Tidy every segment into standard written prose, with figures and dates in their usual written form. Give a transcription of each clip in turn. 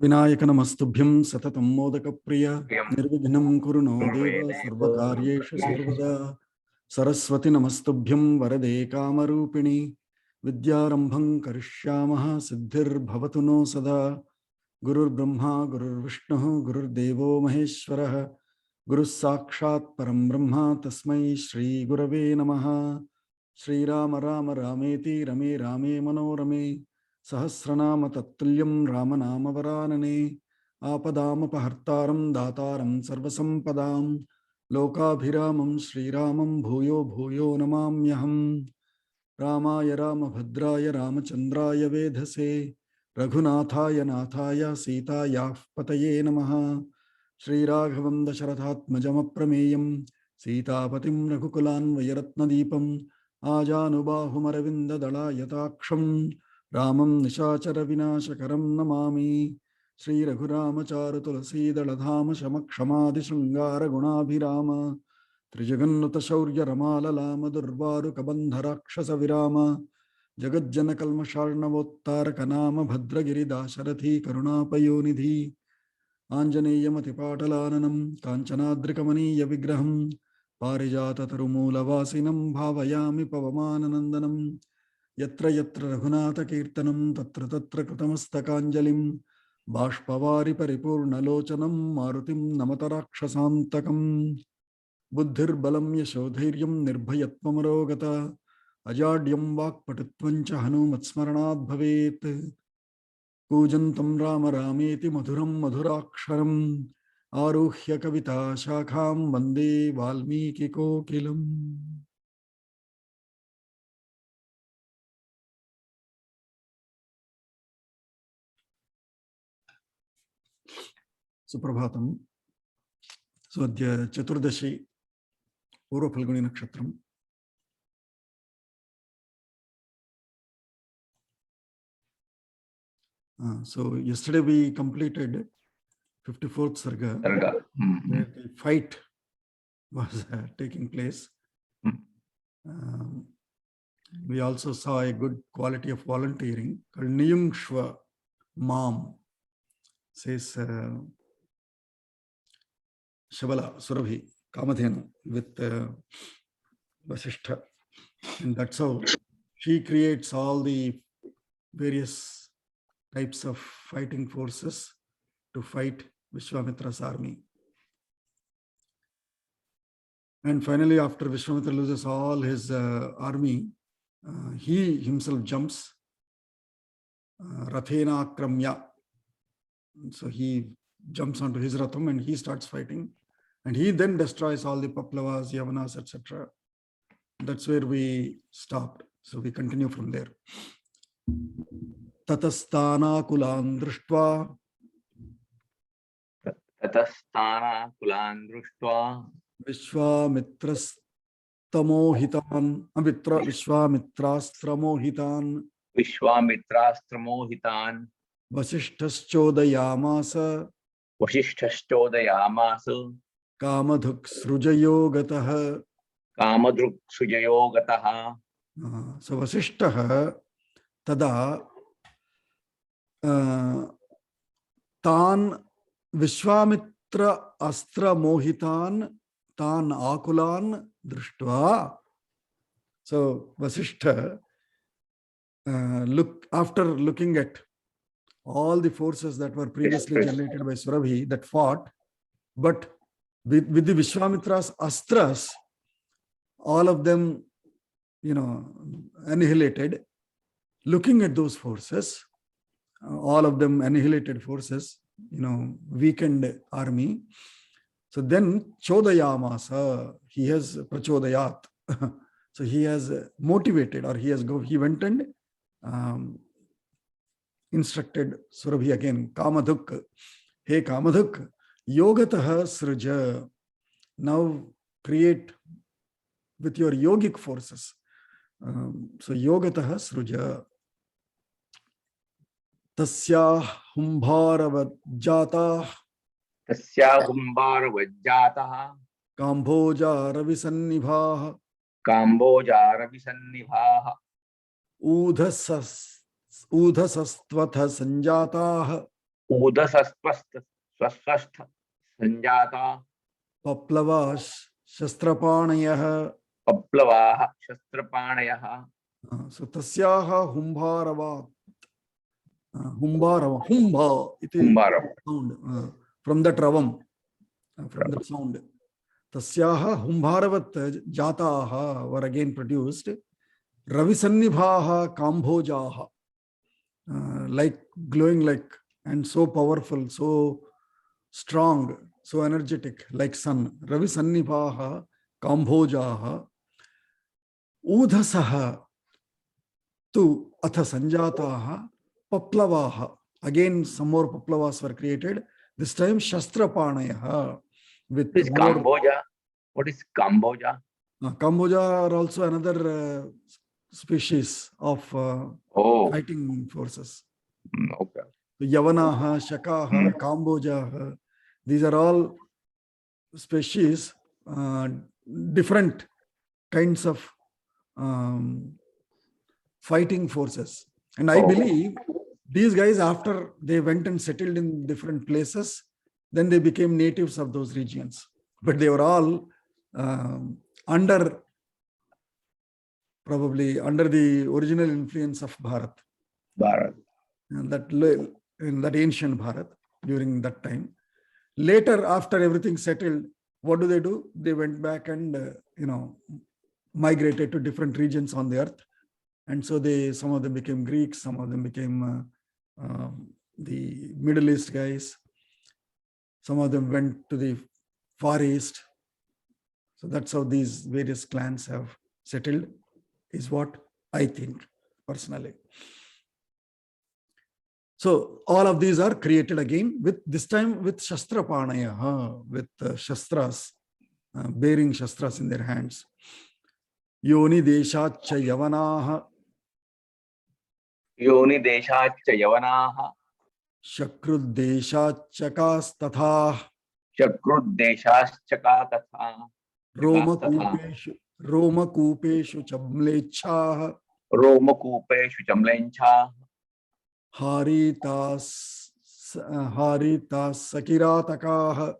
विनायक नमस्तुभ्यं सततं मोदक प्रिय निर्विघ्नं कुरु नो देव सर्वकार्येषु सर्वदा सरस्वती नमस्तुभ्यं वरदे कामरूपिणी विद्यारंभं करिष्यामः सिद्धिर्भवतु नो सदा गुरुर्ब्रह्मा गुरुर्विष्णुः गुरुर्देवो महेश्वरः गुरुः साक्षात् परं ब्रह्म तस्मै श्री गुरवे नमः। श्रीराम राम रामेति रमे रामे मनोरमे सहस्रनाम तत्तुल्यं रामनामवरानने आपदामपहर्तारं दातारं सर्वसंपदां लोकाभिरामं श्रीरामं भूयो भूयो नमाम्यहम्। रामाय रामभद्राय रामचन्द्राय वेधसे रघुनाथाय नाथाय सीतायाः पतये नमः। श्रीराघवं दशरथात्मजमप्रमेयं सीतापतिं रघुकुलान्वयरत्नदीपं आजानुबाहुमरविन्ददलायताक्षं रामं निशाचर विनाशकरं नमामि। श्री रघुरामचारु तुलसीदलधाम शमक्षमादिशृंगार गुणाभिराम त्रिजगन्नुत शौर्य रमाललाम दुर्वारुकबन्ध राक्षस विराम जगज्जनकल्मषार्णवोत्तारक नाम भद्रगिरिदाशरथी करुणापयोनिधि आञ्जनेयमतिपाटलाननं काञ्चनाद्रिकमनीय विग्रहं पारिजाततरुमूलवासिनं भावयामि पवमाननन्दनं यत्र यत्र रघुनाथकीर्तनं तत्र तत्र कृतमस्तकाञ्जलिं बाष्पवारि परिपूर्णलोचनं मारुतिं नमत राक्षसान्तकम्। बुद्धिर्बलं यशोधैर्यं निर्भयत्वमरोगता अजाड्यं वाक्पटुत्वं च हनूमत्स्मरणात् भवेत्। कूजन्तं राम रामेति मधुरं मधुराक्षरम् आरुह्य कविता शाखां वन्दे वाल्मीकिकोकिलम्। सुप्रभातं। अद्य चतुर्दशी पूर्वफल्गुणी नक्षत्रम्। So yesterday we completed 54th Sarga, where the fight was taking place. We also saw a good quality of volunteering called Niyungshva Mam, says śabalā, Surabhi, Kamadhenu, with vaśiṣṭha. And that's how she creates all the various types of fighting forces to fight Viśwāmitra's army. And finally, after Viśwāmitra loses all his army, he himself jumps rathena akramya. So he jumps onto his ratham and he starts fighting, and he then destroys all the paplavaas, yavanas, etc. That's where we stopped. So we continue from there. ततस्तानाकुलान् दृष्ट्वा विश्वामित्रास्त्रमोहितान् वसिष्ठश्चोदयामास कामधुक्सृजयो गतः। So वसिष्ठः तदा तान् विश्वामित्र अस्त्र मोहितान् तान् आकुलान् दृष्ट्वा. So Vasishtha, after looking at all the forces that were previously generated by Surabhi that fought, but with the Viśwāmitra's astras, all of them, annihilated. Looking at those forces, all of them annihilated forces, weakened army. So then Chodayamasa, he has prachodayat. So he has motivated, or he went and instructed Surabhi again, Kamadhuk, hey Kamadhuk, yogataha sruja, now create with your yogic forces. So yogataha sruja. Tasya humbharavajjatah kambhoja ravisannibhah ūdhasastvatha sanjātāh ऊदसस्त्वस्त स्वस्वस्थ संजाता paplavaas shastrapanayah. paplavaah shastrapanayah. So tasyaha humbharavat. Humbharava, humbha, iti Kumbharam. sound. From that ravam, from that sound. Tasyaha humbharavat jataha were again produced. Ravisannibhaha kambhojaha. Like glowing like and so powerful, so strong, so energetic like sun. Ravisannibhaha kambhojaha. Udhasaha tu atha sanjataha paplavaha. Again, some more paplavas were created. This time, shastrapanayah with What is more. Kambhoja? What is Kambhoja? Kambhoja are also another species of fighting forces. Okay. Yavanaha, Shakaha, Kambhojaha. These are all species, different kinds of fighting forces. And I believe these guys, after they went and settled in different places, then they became natives of those regions. But they were all probably under the original influence of Bharat. Bharat. And in that ancient Bharat during that time. Later, after everything settled, what do? They went back and migrated to different regions on the earth. And so some of them became Greeks, some of them became the Middle East guys. Some of them went to the Far East. So that's how these various clans have settled, is what I think personally. So all of these are created again with this time with shastrapanaya, with shastras, bearing shastras in their hands. Yoni deshacha yavanaha. Yoni deshacha yavanaha. Shakrud deshachakas tatha. Shakrud deshascha tatha. Roma kupeshu chamlecha. Roma kupeshu chamlencha. Haritas sakiratakaha.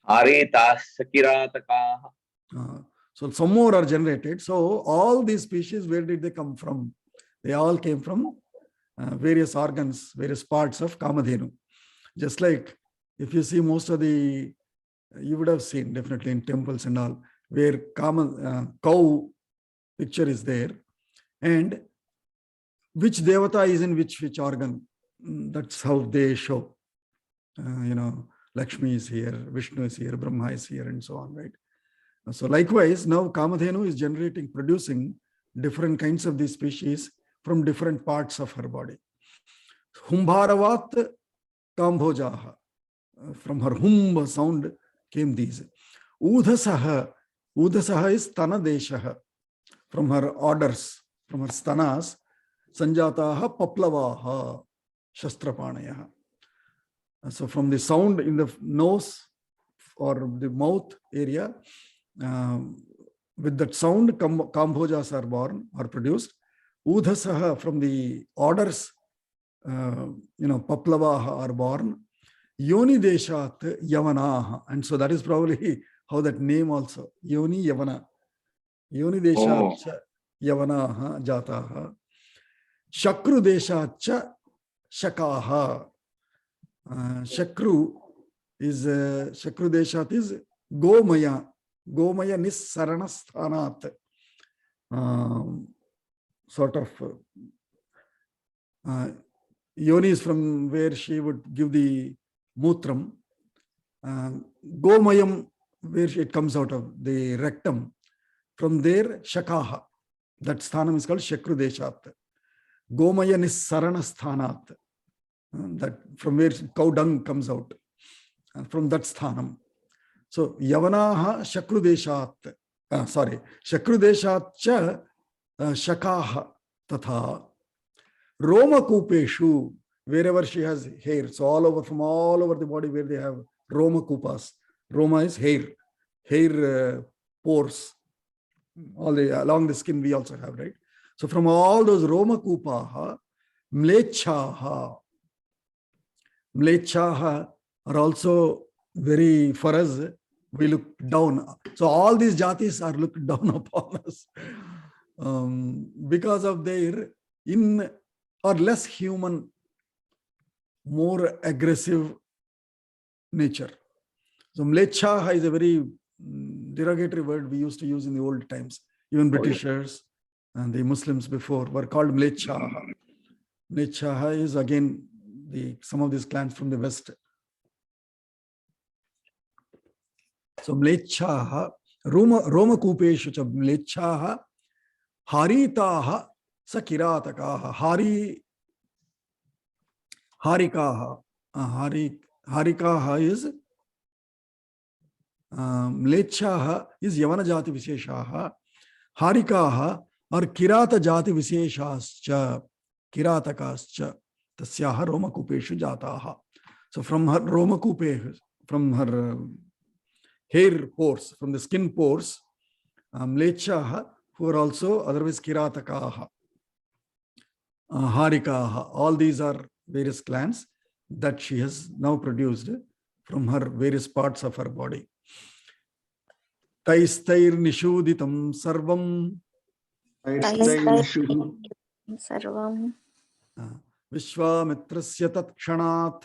Haritas sakiratakaha. So some more are generated. So all these species, where did they come from? They all came from various organs, various parts of Kamadhenu. Just like if you see most of you would have seen definitely in temples and all, where cow picture is there, and which devata is in which organ. That's how they show. Lakshmi is here, Vishnu is here, Brahma is here, and so on, right? So likewise, now Kamadhenu is producing different kinds of these species from different parts of her body. Humbharavat kambhojaha. From her hum sound came these. Udhasaha is tanadeshaha. From her orders, from her stanas, sanjataha paplavaha shastrapanayah. So from the sound in the nose or the mouth area, with that sound, kambhojas are born or produced. Udhasaha, from the orders, paplavaha are born. Yoni deshat yavanaha. And so that is probably how that name also. Yoni yavana. Yoni deshat yavanaha jataha. Shakru deshat shakaha. Shakru deshat is Gomaya. Gomaya nissarana sthanat. Sort of Yoni is from where she would give the mutram. Gomayam, where it comes out of the rectum. From there, Shakaha. That sthanam is called Shakru deshat. Gomaya nissarana sthanat. That from where cow dung comes out. From that sthanam. So, Yavanaha Shakru deshat. Shakru deshat cha Shakaha tatha. Roma kupeshu, wherever she has hair. So from all over the body where they have Roma kupas. Roma is hair pores. Along the skin we also have, right? So from all those Roma kupaha, mlechaha. Mlechaha are also very, for us, we look down. So all these jatis are looked down upon us because of their in or less human, more aggressive nature. So mlechaha is a very derogatory word we used to use in the old times. Even Britishers and the Muslims before were called mlechaha. Mlechaha is again some of these clans from the West. So mlechaha, Roma kupeshu cha mlechaha, haritaha sa kiratakaha, harikaha. Harikaha is mlechaha is yavana jati visheshaha. Harikaha or kirata jati visheshascha, kiratakascha, tasyaha Roma kupeshu jataha. So from her Roma kupe, from her hair pores, from the skin pores, mlechaha, who are also otherwise kiratakaha, harikaha. All these are various clans that she has now produced from her various parts of her body. Taistair nishuditam sarvam. Sarvam. Viśwāmitrasya tatkshanāt.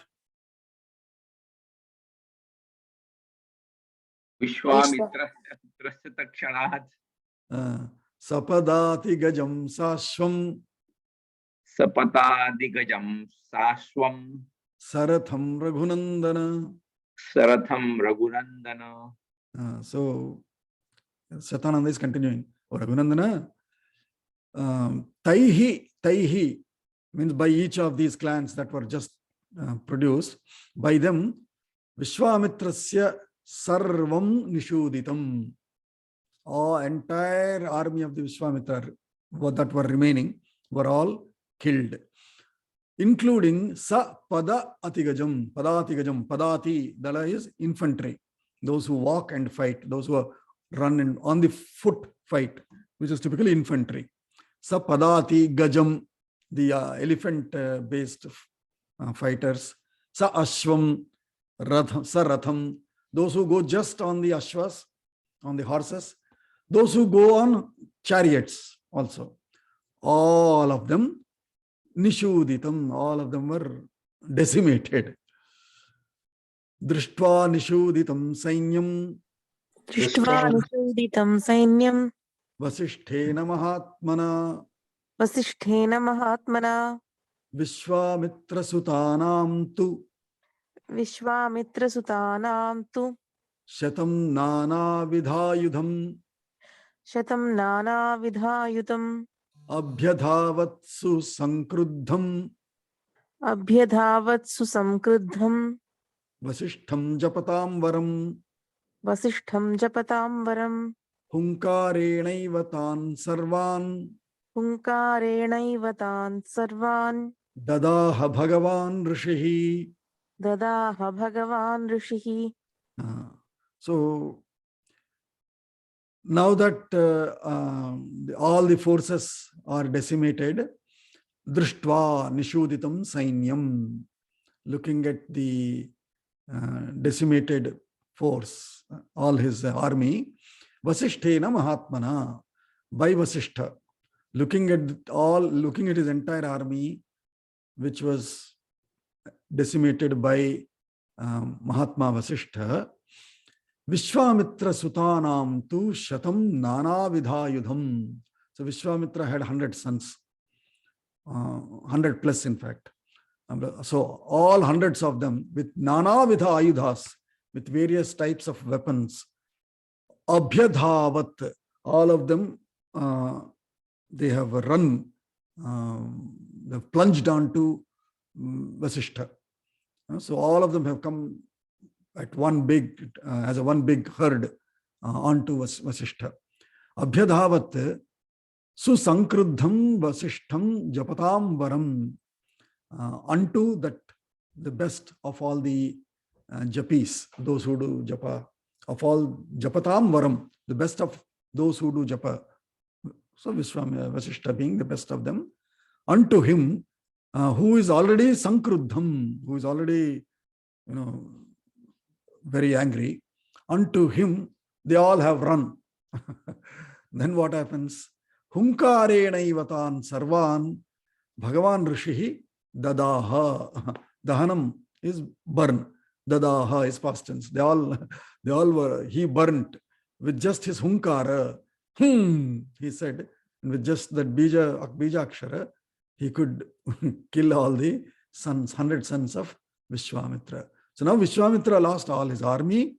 Viśwāmitra takshanāt. Sapadati gajam sashvam. Sapatadigajam sashvam. Saratham raghunandana. Saratham raghunandana. So Satananda is continuing. Oh, Raghunandana. Taihi means by each of these clans that were just produced, by them, Viśwāmitrasya sarvam nishuditam. Entire army of the Viśwāmitra that were remaining were all killed, including Pada Atigajam. Padati, Dala is infantry, those who walk and fight, those who run on the foot fight, which is typically infantry. Padati Gajam, the elephant-based fighters. Ashvam, Ratham, those who go just on the ashwas, on the horses. Those who go on chariots also. All of them, nishuditam, all of them were decimated. Drishtva nishuditam sainyam. Drishtva nishuditam sainyam. Vaśiṣṭhena mahatmana. Vaśiṣṭhena mahatmana. Viśwāmitra sutānām tu. Viśwāmitra sutānām tu. Shatam nānā vidhāyudham. Shatam nānā vidhāyudham. Abhyadhavatsu sankruddham. Abhyadhavatsu sankruddham. Vaśiṣṭham japatam varam. Vaśiṣṭham japatam varam. Hunkarēnaiva tān sarvān. Hunkarēnaiva tān sarvān. Dadaha bhagavān rishihi. Dadaha bhagavān rishihi. So now that all the forces are decimated, drishtva nishuditam sainyam, looking at the decimated force, all his army, Vaśiṣṭhena mahatmana, by Vaśiṣṭha, looking at his entire army, which was decimated by Mahatma Vaśiṣṭha. Viśwāmitra sutānām tu shatam nānā vidhāyudham. So Viśwāmitra had 100 sons, 100 plus in fact. So all hundreds of them with nānā vidhā ayudhas, with various types of weapons. Abhyadhavat, all of them, they have run, they've plunged onto Vaśiṣṭha. So all of them have come at one big, as a one big herd onto Vaśiṣṭha. Abhyadhavat susankruddham Vaśiṣṭham japatam varam, unto that the best of all the japis, those who do japa, of all japatam varam, the best of those who do japa. So Vaśiṣṭha being the best of them, unto him who is already sankruddham, who is already, very angry. Unto him, they all have run. Then what happens? Hunkarena ivatan sarvan Bhagavan Rishihi dadaha. Dahanam is burn. Dadaha is past tense. They all were, he burnt with just his hunkara. He said, and with just that bija akshara, he could kill all the sons, 100 sons of Viśwāmitra. So now Viśwāmitra lost all his army,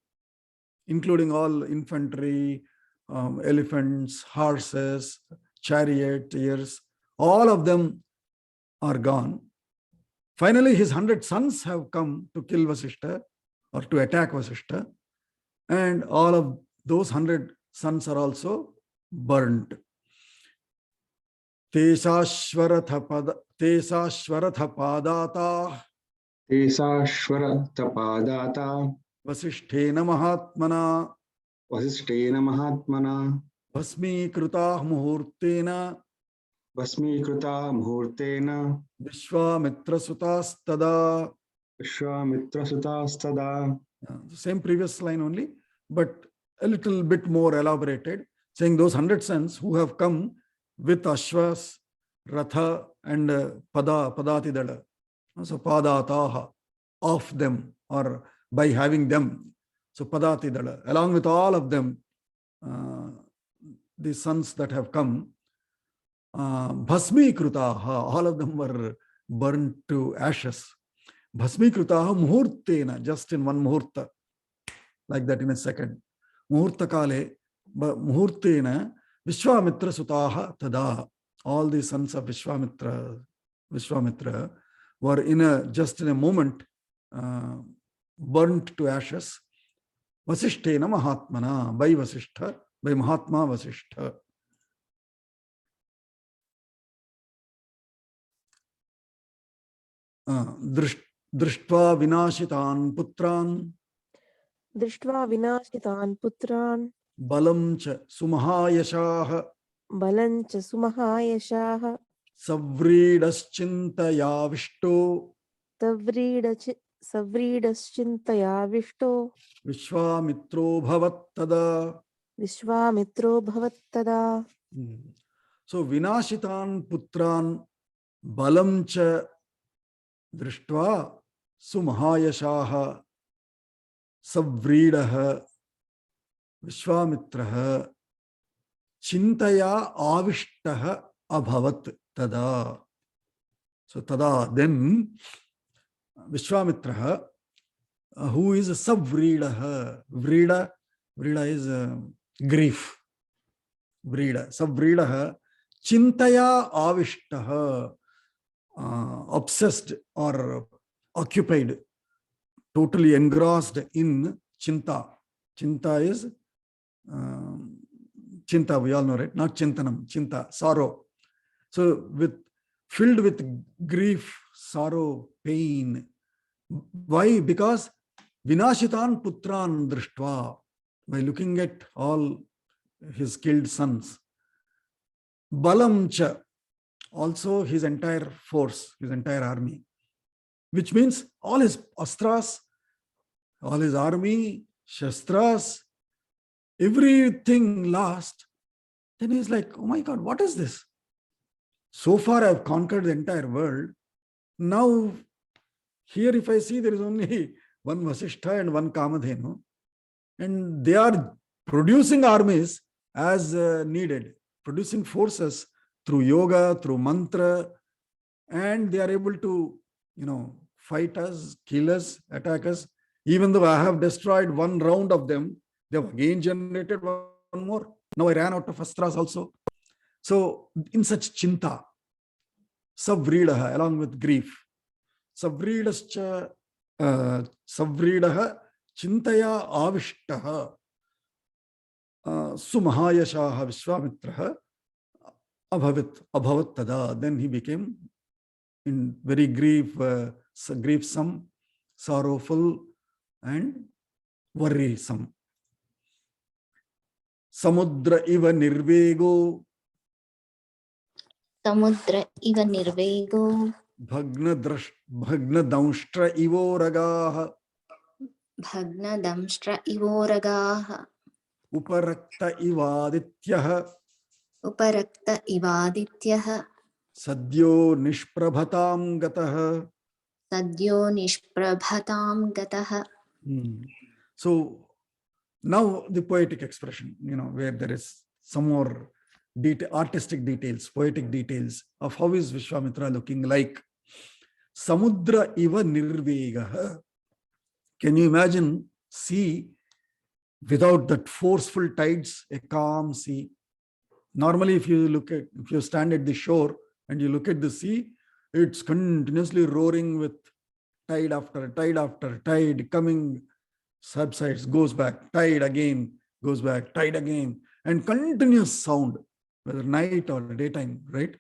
including all infantry, elephants, horses, charioteers, all of them are gone. Finally, his 100 sons have come to kill Vaśiṣṭha or to attack Vaśiṣṭha, and all of those 100 sons are also burnt. Tesashvaratha padata Vaśiṣṭhena mahatmana Bhasmīkrutah muhurtena Viśwāmitra sutastada. Same previous line only, but a little bit more elaborated, saying those 100 sons who have come with Ashvas, Ratha, and Padatidala. So Padataha, of them, or by having them. So Padatidala, along with all of them, the sons that have come, Bhasmīkrutaha, all of them were burned to ashes. Bhasmīkrutaha muhurtena, just in one muhurta, like that in a second. Muhurta kale, muhurtena, Viśwāmitra sutaha tada. All the sons of Viśwāmitra were just in a moment burnt to ashes. Vaśiṣṭhena mahatmana, by Vaśiṣṭha, by Mahatma Vaśiṣṭha. Drishtva vinashitan putran balam cha sumahayashaha savridaschintaya vishto Viśwāmitro bhavattada. So vinashitan putran balam cha Drishtva sumahayashaha savridaha Viśwāmitraha chintaya avishtaha abhavat tada. So tada, then Viśwāmitraha, who is a savridaha. Vrida is grief. Vrida. Savridaha chintaya avishtaha, obsessed or occupied, totally engrossed in chinta. Chinta is chinta, we all know, right? Not chintanam, chinta, sorrow. So filled with grief, sorrow, pain. Why? Because vinashitan putran drishtva, by looking at all his killed sons. Balam cha, also his entire force, his entire army, which means all his astras, all his army, shastras, everything lost. Then he's like, oh my God, what is this? So far I've conquered the entire world. Now here if I see, there is only one Vaśiṣṭha and one Kamadhenu, and they are producing armies as needed, producing forces through yoga, through mantra, and they are able to, fight us, kill us, attack us. Even though I have destroyed one round of them, they have again generated one more. Now I ran out of astras also. So in such chinta, savridaha, along with grief, savridaha chintaya avishtaha sumahayashaha Viśwāmitraha abhavat tada. Then he became in very griefsome, sorrowful, and worrisome. Samudra iva nirvego Bhagnadanstra ivoragaha. Bhagnadamshtra ivoragaha. Uparakta ivadityaha. Uparakta ivadityaha. Sadyo nishprabhatam gataha. Sadyo nishprabhatam gataha. So now the poetic expression, where there is some more artistic details, poetic details of how is Viśwāmitra looking like. Samudra iva nirvegaha. Can you imagine sea without that forceful tides, a calm sea? Normally, if you stand at the shore and you look at the sea, it's continuously roaring with tide after tide coming, subsides, goes back, tide again, goes back, tide again, and continuous sound, whether night or daytime, right?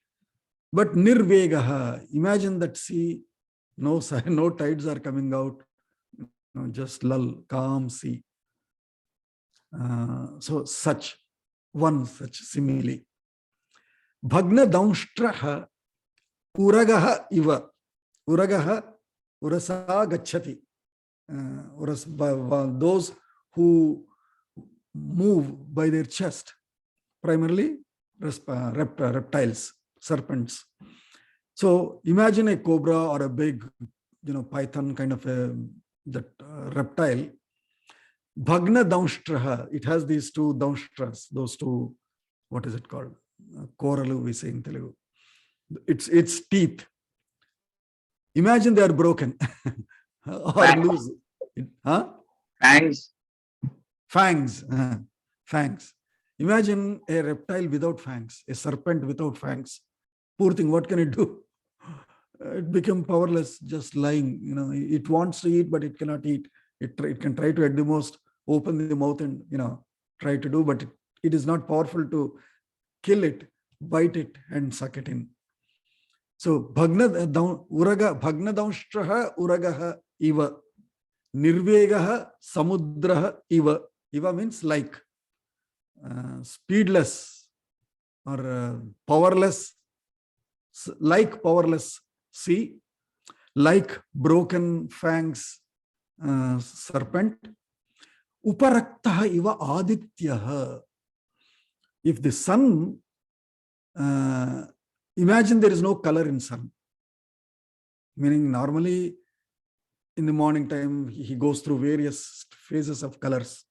But nirvegaha, imagine that sea, no tides are coming out, just lull, calm sea. So such simile. Bhagna daunshtraha uragaha iva. Uragaha urasa gacchati. Those who move by their chest, primarily reptiles, serpents. So imagine a cobra or a big, python kind of that reptile. Bhagna daunshtraha, it has these two daunstras, those two, what is it called? Koralu, we say in Telugu. Its teeth. Imagine they are broken or loose. Fangs. Fangs. Imagine a reptile without fangs, a serpent without fangs. Poor thing, what can it do? It became powerless, just lying. It wants to eat, but it cannot eat. It can try to, at the most, open the mouth and try to do, but it is not powerful to kill it, bite it, and suck it in. So bhagna daunshtraha uragaha iva. Nirvegaha samudraha iva. Iva means like. Speedless or powerless, like powerless sea, like broken fangs serpent. Uparaktaha iva adityaha. If the sun, imagine there is no color in sun. Meaning normally in the morning time, he goes through various phases of colors.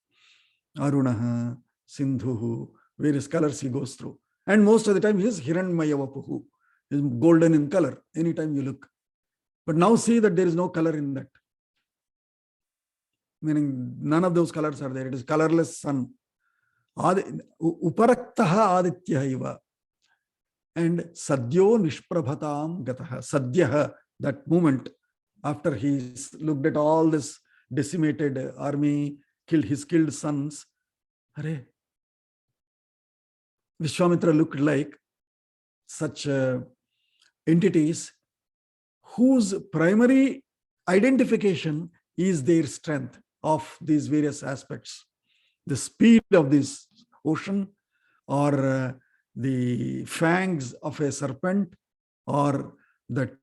Arunaha, Sindhuhu, various colors he goes through. And most of the time he is Hiranyamaya, is golden in color, anytime you look. But now see that there is no color in that. Meaning none of those colors are there. It is colorless sun. Uparaktaha aditya iva. And sadyo nishprabhatam gataha. Sadyaha, that moment after he looked at all this decimated army, his killed sons. Hare, Viśwāmitra looked like such entities whose primary identification is their strength of these various aspects. The speed of this ocean, or the fangs of a serpent, or the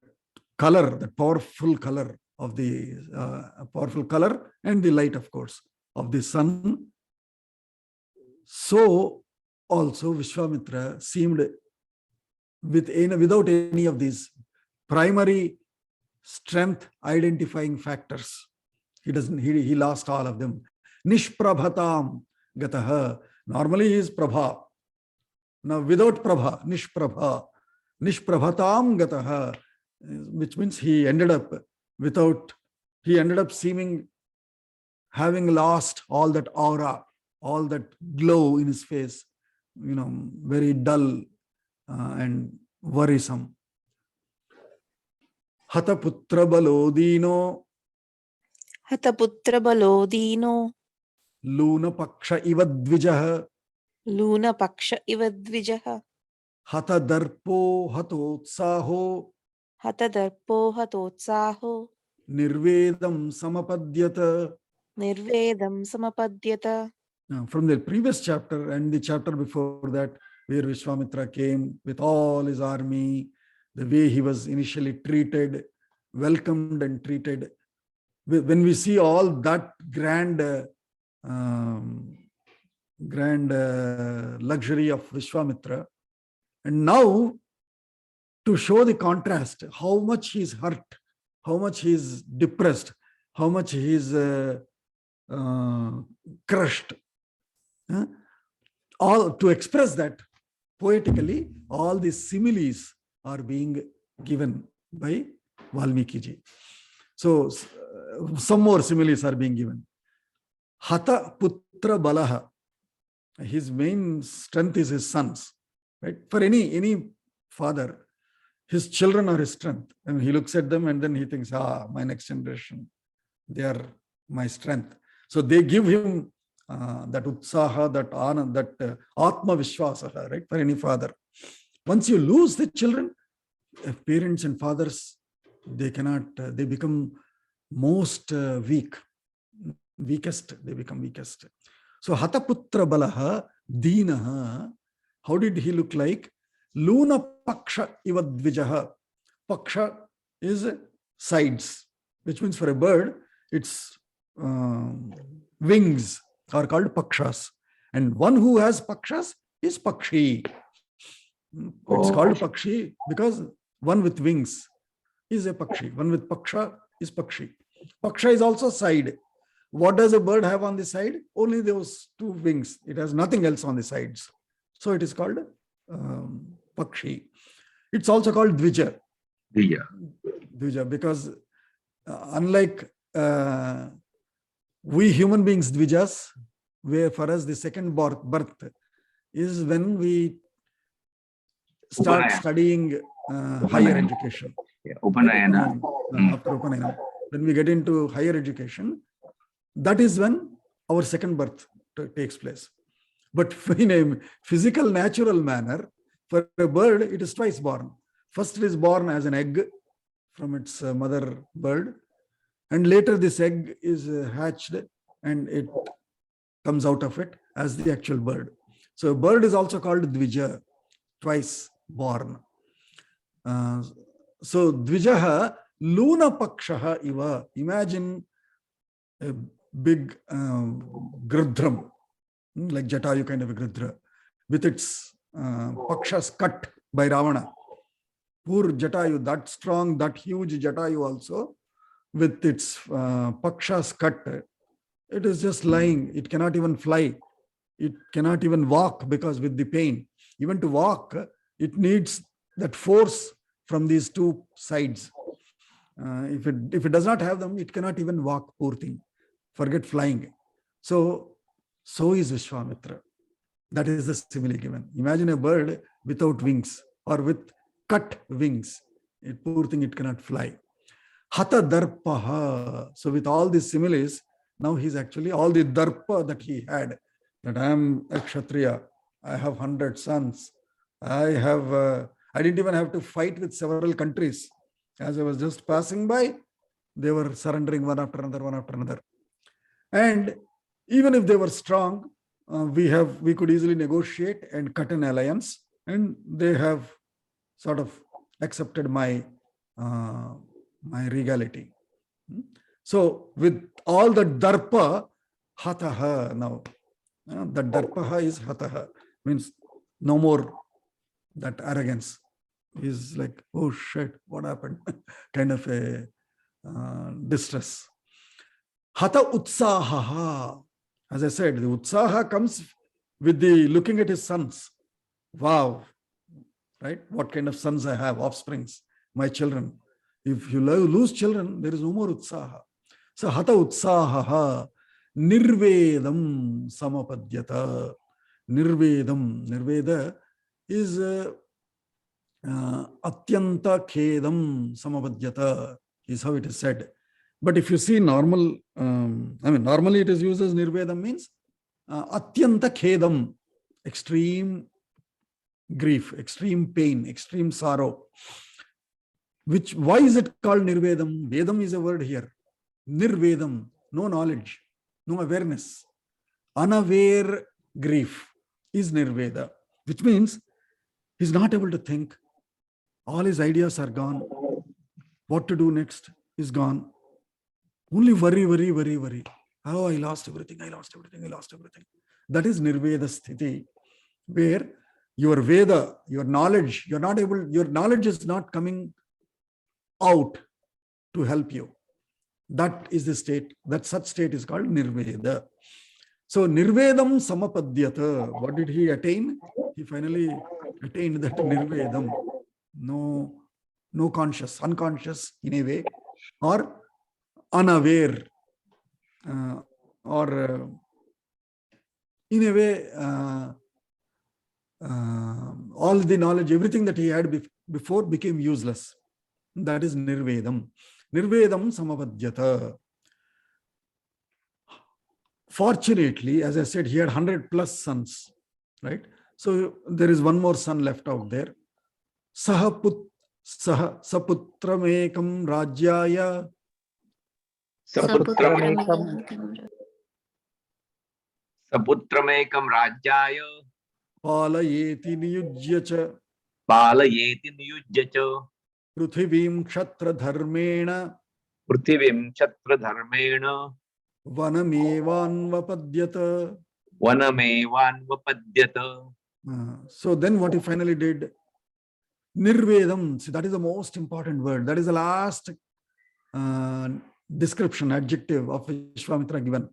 color, the powerful color of the powerful color, and the light, of course, of the sun. So also Viśwāmitra seemed without any of these primary strength identifying factors. He lost all of them. Nishprabhatam gataha. Normally he is prabha. Now without prabha, nishprabha. Nishprabhatam gataha, which means he ended up seeming, having lost all that aura, all that glow in his face, very dull and worrisome. Hataputra balodino. Hataputra balodino. Luna paksha iva dvijaha. Luna paksha iva dvijaha. Hatadarpo hatotsaho. Hatadarpo hatotsaho. Nirvedam samapadyata. Nirvedam samapadyata. From the previous chapter and the chapter before that, where Viśwāmitra came with all his army, the way he was initially treated, welcomed and treated. When we see all that grand luxury of Viśwāmitra, and now to show the contrast, how much he is hurt, how much he is depressed, how much he is crushed. All to express that poetically, all these similes are being given by Valmiki ji. So some more similes are being given. Hata putra balaha. His main strength is his sons. Right? For any father, his children are his strength. And he looks at them and then he thinks, my next generation, they are my strength. So they give him that utsaha, that anand, that atma vishwasaha, right? For any father. Once you lose the children, parents and fathers, they cannot, they become most weakest, they become weakest. So Hataputra Balaha, Deenaha, how did he look like? Luna Paksha Ivadvijaha. Paksha is sides, which means for a bird, its wings are called Pakshas. And one who has Pakshas is Pakshi. It's called Pakshi because one with wings is a Pakshi. One with Paksha is Pakshi. Paksha is also side. What does a bird have on the side? Only those two wings. It has nothing else on the sides. So it is called Pakshi. It's also called Dvija. Dvija, because unlike we human beings, Dvijas, where for us the second birth is when we start studying higher education. Upanayana. After Upanayana. When we get into higher education, that is when our second birth takes place. But in a physical, natural manner, for a bird, it is twice born. First, it is born as an egg from its mother bird. And later, this egg is hatched and it comes out of it as the actual bird. So, a bird is also called Dvija, twice born. So, Dvijaha, Luna Pakshaha Iva. Imagine a big Gridram, like Jatayu kind of a Gridra, with its Pakshas cut by Ravana. Poor Jatayu, that strong, that huge Jatayu also, with its Pakshas cut, it is just lying. It cannot even fly. It cannot even walk because with the pain. Even to walk, it needs that force from these two sides. If it does not have them, it cannot even walk, poor thing. Forget flying. So is Viśwāmitra. That is the simile given. Imagine a bird without wings or with cut wings. Poor thing, it cannot fly. Hata darpaha. So with all these similes, now he's actually all the darpa that he had, that I am a Kshatriya, I have 100 sons, I didn't even have to fight with several countries. As I was just passing by, they were surrendering one after another, one after another. And even if they were strong, we could easily negotiate and cut an alliance, and they have sort of accepted my regality. So with all the darpa, hataha now. The darpaha is hataha, means no more that arrogance. Is like, oh shit, what happened? Kind of a distress. Hata utsaha. As I said, the utsaha comes with the looking at his sons. Wow, right? What kind of sons I have, offsprings, my children. If you lose children, there is no more utsaha. So hata utsaha, nirvedam samapadyata. Nirvedam. Nirveda is atyanta khedam samapadyata, is how it is said. But if you see normal, normally it is used as nirvedam means atyanta khedam, extreme grief, extreme pain, extreme sorrow. Why is it called nirvedam? Vedam is a word here. Nirvedam, no knowledge, no awareness. Unaware grief is nirveda, which means he's not able to think. All his ideas are gone. What to do next is gone. Only worry, worry, worry, worry. Oh, I lost everything, I lost everything, I lost everything. That is Nirveda Sthiti, where your Veda, your knowledge, your knowledge is not coming out to help you. That is the state, that such state is called Nirveda. So Nirvedam Samapadyata. What did he attain? He finally attained that Nirvedam. No conscious, unconscious in a way, or unaware, or in a way, all the knowledge, everything that he had before became useless. That is Nirvedam. Nirvedam Samapadyata. Fortunately, as I said, he had 100 plus sons, right? So there is one more son left out there. Saputramekam Rajyaya. Saputramekam Rajyaya. Palayeti Niyujyacha. Palayeti Niyujyacha. Prithivim Kshatra Dharmena. Prithivim Kshatra Dharmena. Vanamevanvapadyata. Vanamevanvapadyata. So then what he finally did, Nirvedam, see, that is the most important word. That is the last description, adjective of Viśwāmitra given.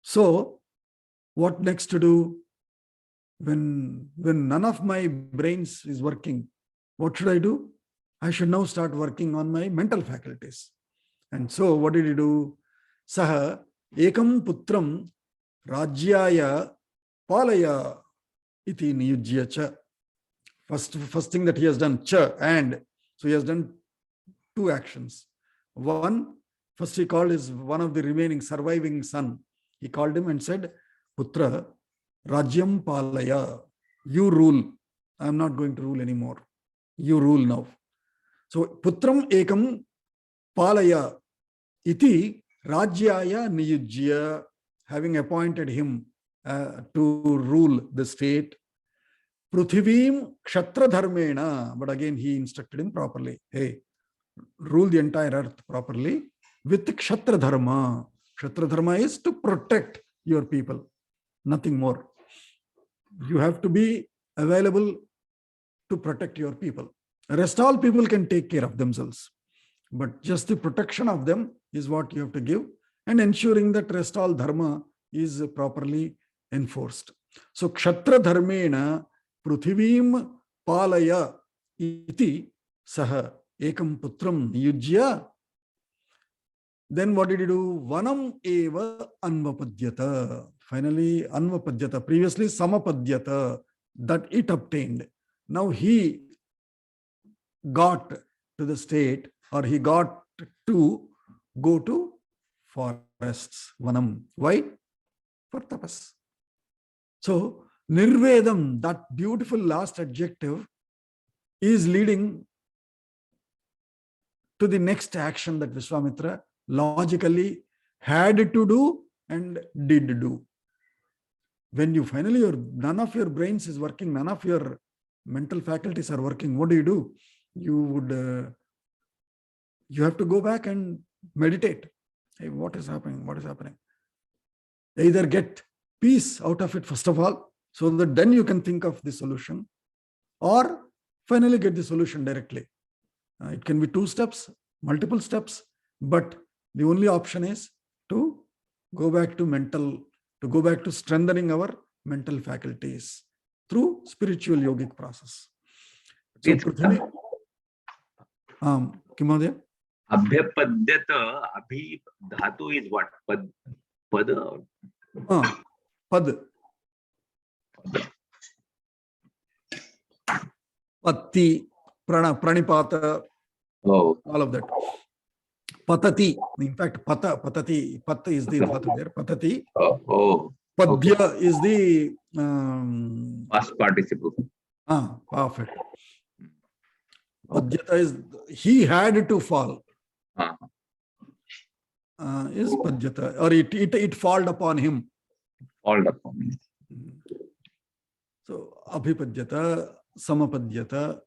So what next to do? When none of my brains is working, what should I do? I should now start working on my mental faculties. And so what did he do? Saha ekam putram rajyaya palaya iti niyujya cha. First thing that he has done, cha, and so he has done two actions. One, first he called his one of the remaining surviving son. He called him and said, Putra, Rajyam Palaya, you rule. I am not going to rule anymore. You rule now. So Putram Ekam Palaya iti Rajyaya Niyujya, having appointed him to rule the state. Prithivim Kshatra Dharmena, but again he instructed him properly. Hey, rule the entire earth properly with Kshatra Dharma. Kshatra Dharma is to protect your people, nothing more. You have to be available to protect your people. The rest all people can take care of themselves, but just the protection of them is what you have to give, and ensuring that rest all dharma is properly enforced. So Kshatra Dharmena Prithivim Palaya iti saha ekam putram niyujya. Then what did he do? Vanam eva anvapadyata. Finally, anvapadyata. Previously, samapadyata. That it obtained. Now he got to the state, or he got to go to forests. Vanam. Why? For tapas. So, Nirvedam, that beautiful last adjective, is leading to the next action that Viśwāmitra logically had to do and did do. When you finally, none of your brains is working, none of your mental faculties are working, what do? You have to go back and meditate. Hey, what is happening? What is happening? Either get peace out of it first of all, so that then you can think of the solution, or finally get the solution directly. It can be 2 steps, multiple steps, but the only option is to go back to strengthening our mental faculties through spiritual yogic process. So, Prithvi, Kimadya? Abhyapadyata, abhi dhatu is what? Pada? Pad. Patti, pranipata, all of that. Patati, in fact, patati, pat is the dhatu there. Patati. Padya is the past participle. Perfect. Padyata is he had to fall. Is Padyata, or it falled upon him. Falled upon him. So Abhipadyata, Samapadyata,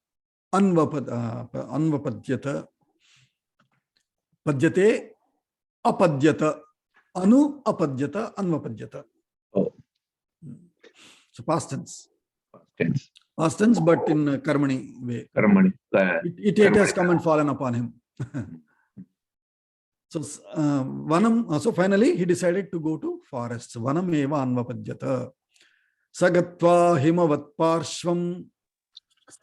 anvapadyata, padyate, apadyata, anu apadyata, anvapadyata. Oh, So past tense. tense. Past tense, but in karmani way. Karmani. It has come and fallen upon him. So vanam. So finally, he decided to go to forests. Vanam eva anvapadyata. Sagatva himavat parshvam.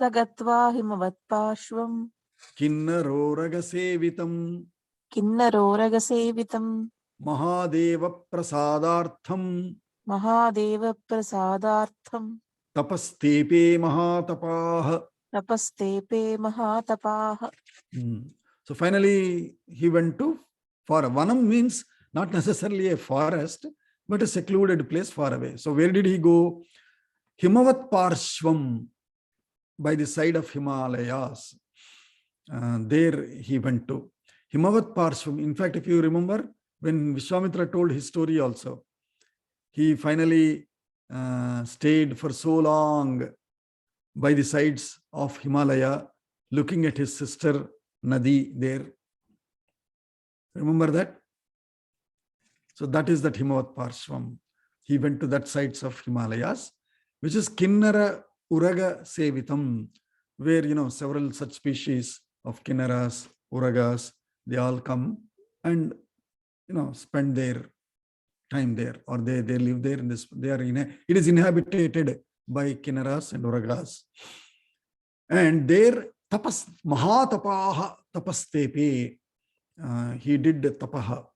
Sagatva himavat parshvam. Kinnaro sevitam. Kinnaro sevitam. Mahadeva prasadartham. Mahadeva prasadartham. Tapastepe mahatapah. Tapastepe mahatapah. So finally, he went to forest. Vanam means not necessarily a forest, but a secluded place far away. So where did he go? Himavat Parshvam, by the side of Himalayas. There he went to. Himavat Parshvam. In fact, if you remember, when Viśwāmitra told his story also, he finally stayed for so long by the sides of Himalaya, looking at his sister Nadi there. Remember that? So that is that Himavat Parshvam. He went to that sides of Himalayas, which is Kinnara Uraga Sevitam, where several such species of Kinnaras, Uragas, they all come and spend their time there, or they live there in this. It is inhabited by Kinnaras and Uragas, and there tapas mahatapaha tapastepe. He did tapaha.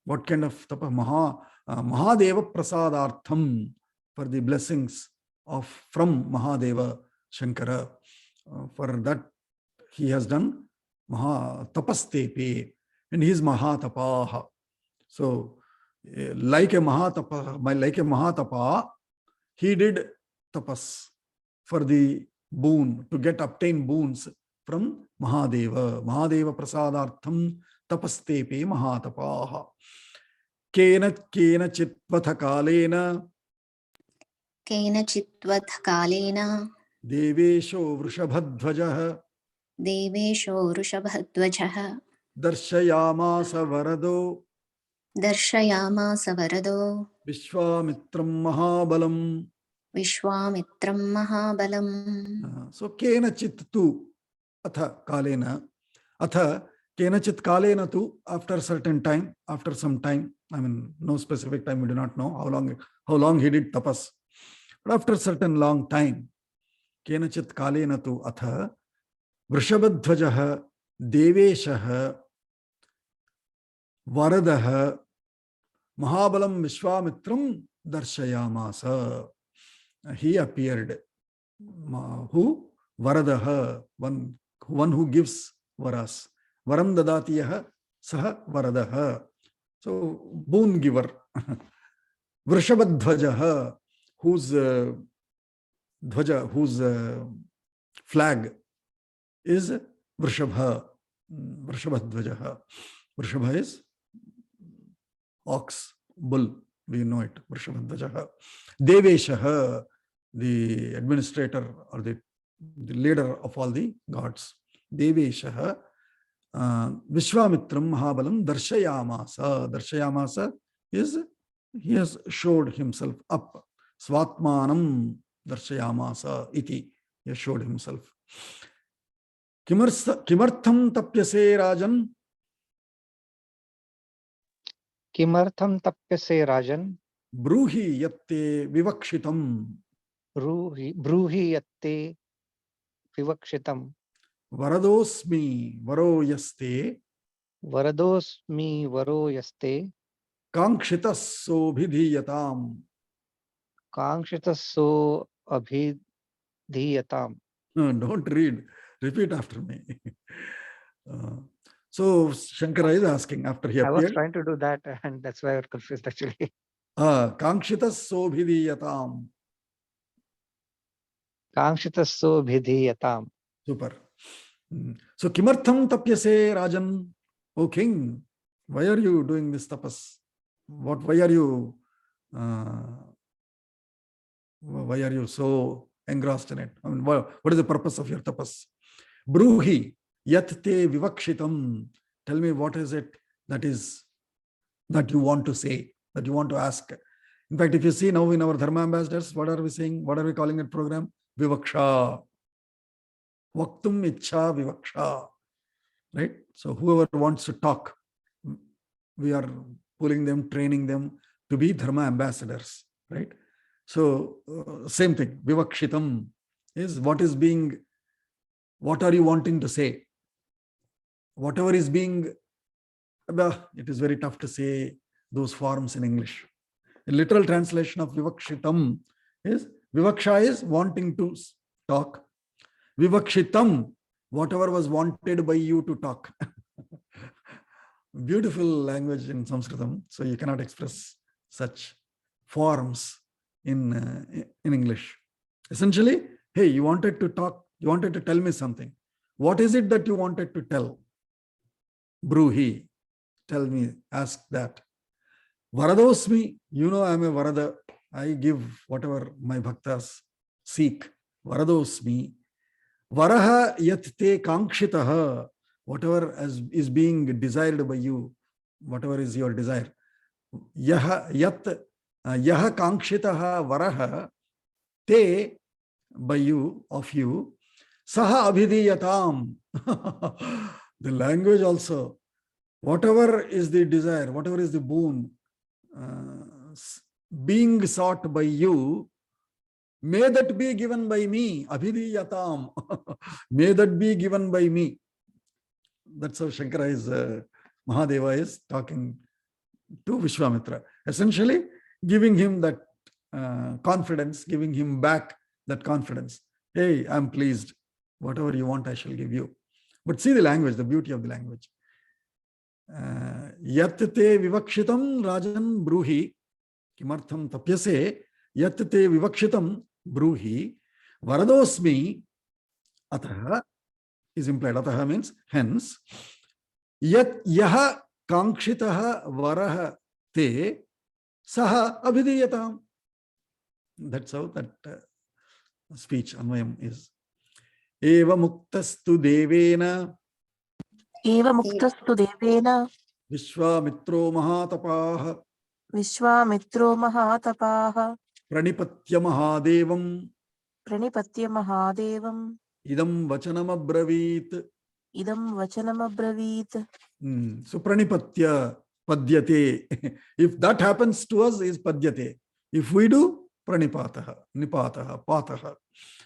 What kind of tapaha? Mahadeva prasadartham, for the blessings from Mahadeva Shankara. For that he has done tapastepe, and he is mahatapaha. So like a mahatapa, he did tapas for the boon, to obtain boons from Mahadeva. Mahadeva prasadartham tapastepe mahatapaha. Kena chitvatha kalena. Kena chitvatha kalena. Devesho vrishabhadvajah. Devesho vrishabhadvajah. Darshayamasa varado. Darshayamasa varado. Viśwāmitram mahabalam. Viśwāmitram mahabalam. So kenachit tu atha kalena. Atha kenachit kalena tu, after certain time, after some time, no specific time, we do not know how long he did tapas. But after certain long time, kenachit kalena tu atha vrishabhadvajah deveshah varadah mahabalam viśwāmitram darshayamasa. He appeared. Who? Varadaha, one who gives varas. Varam dadatiyah saha varadaha. So, boon giver. Vrishabhadvajah, whose flag is Vrishabha. Vrishabhadvajah. Vrishabha is ox, bull. We know it. Vrishabhadvajah. Deveshah, the administrator or the leader of all the gods. Deveshah. Viśwāmitram mahabalam darshayamasa. Darshayamasa is he has showed himself up. Svatmanam darshayamasa iti. He has showed himself. Kimartham tapyase rajan. Kimartham tapyase rajan. Bruhi yatte vivakshitam. Bruhi yatte vivakshitam. Varadosmi varo yaste. Varadosmi varo yaste. Kankshitasso bhidhiyatam. Kankshitasso abhidhiyatam. Don't read. Repeat after me. So Shankara is asking after he I was appeared. trying to do that, and that's why I was confused actually. Kankshitasso bhidhiyatam. Kankshitasso abhidhiyatam. Super. So kimartham tapyase rajan. O king, why are you doing this tapas? Why are you so engrossed in it? What is the purpose of your tapas? Bruhi yat te vivakshitam. Tell me what is it that you want to say, that you want to ask. In fact, if you see now in our Dharma ambassadors, what are we saying? What are we calling that program? Vivaksha. Vaktum ichha vivaksha. Right? So whoever wants to talk, we are pulling them, training them to be Dharma ambassadors. Right? So same thing. Vivakshitam is what are you wanting to say? Whatever is being, it is very tough to say those forms in English. A literal translation of vivakshitam is, vivaksha is wanting to talk. Vivakshitam, whatever was wanted by you to talk. Beautiful language in Sanskritam. So you cannot express such forms in English. Essentially, hey, you wanted to talk, you wanted to tell me something. What is it that you wanted to tell? Bruhi, tell me, ask that. Varadosmi, you know I am a Varada. I give whatever my bhaktas seek. Varadosmi. Varaha yat te kankshitaha, whatever is being desired by you, whatever is your desire. Yaha kankshitaha varaha te, by you, of you, saha abhidiyatam. The language also, whatever is the desire, whatever is the boon being sought by you, may that be given by me. Abhidiyatam. May that be given by me. That's how Shankara is, Mahadeva is talking to Viśwāmitra. Essentially, giving him that confidence, giving him back that confidence. Hey, I'm pleased. Whatever you want, I shall give you. But see the language, the beauty of the language. Yat te vivakshitam rajan bruhi, kimartham tapyase, yat te vivakshitam bruhi, varadosmi, ataha is implied. Ataha means hence. Yat yaha kankshitaha varaha te, saha abhidiyatam. That's how that speech, Anvayam, is. Eva muktastu devena. Eva muktastu devena Viśwāmitro mahatapaha. Viśwāmitro mahatapaha Pranipatya mahadevam. Pranipatya mahadevam Idam vachanam abravit. Idam vachanam abravit. So pranipatya, padyate. If that happens to us, is padyate. If we do, pranipataha, nipataha, pataha.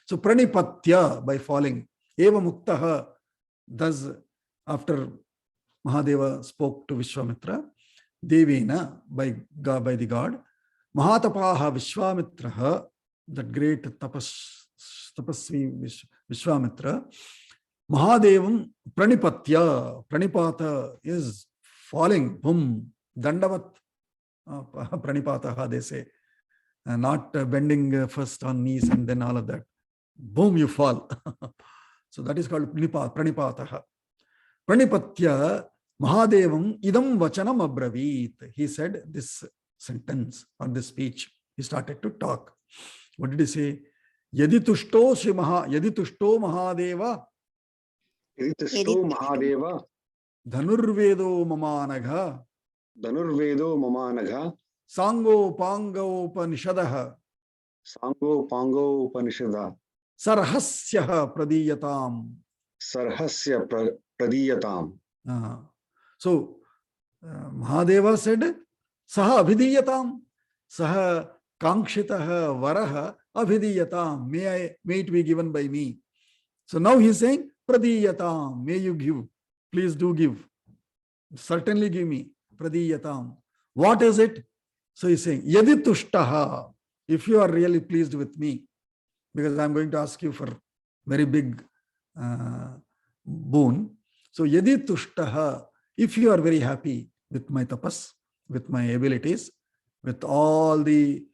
So pranipatya, by falling. Eva muktaha, thus after Mahadeva spoke to Viśwāmitra, Devena, by the god, Mahatapaha Viśwāmitraha, that great tapasvi Viśwāmitra, Mahadevam pranipatya, pranipata is falling, boom, dandavat pranipataha, they say, not bending first on knees and then all of that. Boom, you fall. So that is called pranipataha. Pranipatya Mahadevam idam vachanam abravit. He said this sentence or this speech. He started to talk. What did he say? Yadi tushto Mahadeva. Yadi tushto Mahadeva. Dhanurvedo mamanagha. Dhanurvedo mamanagha. Sango pango upanishadaha. Sango pango upanishadaha. Sarhasya pradiyatam. Sarhasya pradiyatam. So Mahadeva said, Saha abhidiyatam. Saha kankshitaha varaha abhidiyatam. May it be given by me. So now he is saying, pradiyatam. May you give. Please do give. Certainly give me. Pradiyatam. What is it? So he is saying, Yadi tushtaha. If you are really pleased with me, because I am going to ask you for very big boon. So yadi tushtaha, if you are very happy with my tapas, with my abilities, with all the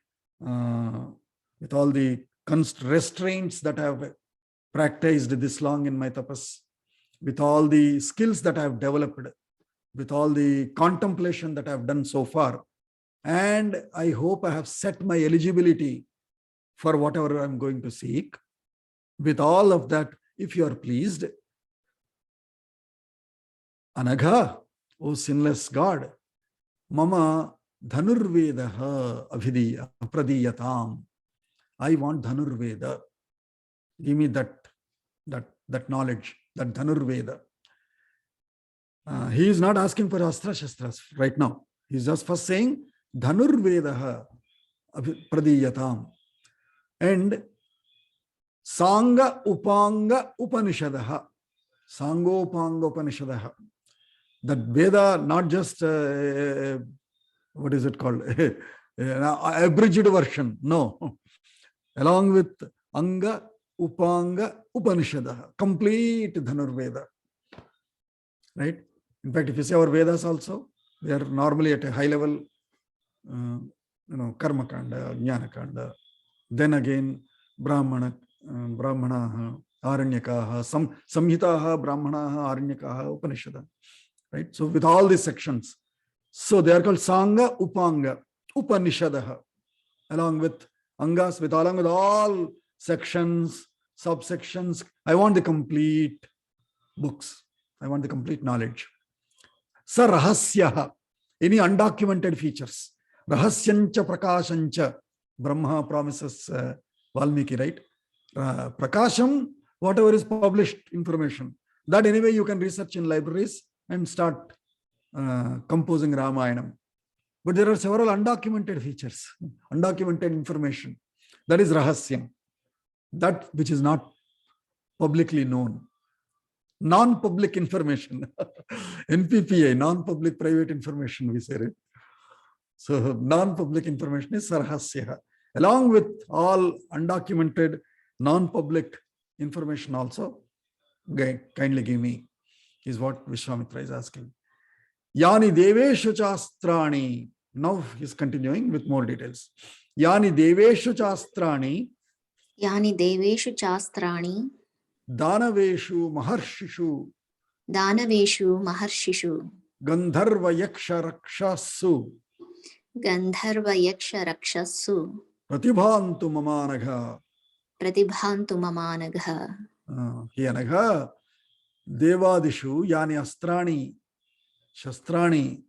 restraints that I have practiced this long in my tapas, with all the skills that I have developed, with all the contemplation that I have done so far, and I hope I have set my eligibility for whatever I'm going to seek. With all of that, if you are pleased, Anagha, O sinless God, Mama Dhanurvedaha Pradiyatam. I want Dhanurveda. Give me that knowledge, that Dhanurveda. He is not asking for Astra Shastras right now. He is just first saying Dhanurvedaha Pradiyatam. And Sanga Upanga Upanishadaha. Sangopanga Upanishadaha. That Veda, not just what is it called? Abridged version. No. Along with Anga Upanga Upanishadaha. Complete Dhanurveda. Right? In fact, if you see our Vedas also, they are normally at a high level, Karma Kanda, Jnana Kanda. Then again, Brahmana, Aranyakaha, Samhitaha, Brahmanaha, Aranyakaha, Upanishada. Right? So with all these sections. So they are called Sanga Upanga, Upanishadaha. Along with Angas, along with all sections, subsections. I want the complete books. I want the complete knowledge. Sa rahasyaha. Any undocumented features. Rahasyancha prakashancha. Brahma promises Valmiki, right? Prakasham, whatever is published information. That anyway you can research in libraries and start composing Ramayanam. But there are several undocumented features, undocumented information. That is Rahasyam. That which is not publicly known. Non-public information. NPPA, non-public private information, we say it. So non-public information is Sarhasya. Along with all undocumented, non-public information also, kindly give me, is what Viśwāmitra is asking. Yani deveshu chastrani. Now he's continuing with more details. Yani deveshu chastrani. Yani deveshu chastrani. Danaveshu maharshishu. Danaveshu maharshishu. Gandharva yaksha rakshasu. Gandharva yaksha rakshasu. Pratibhantu mamanagha. Pratibhantu mamanagha. Hiyanagha. Devadishu yani astrani. Shastrani.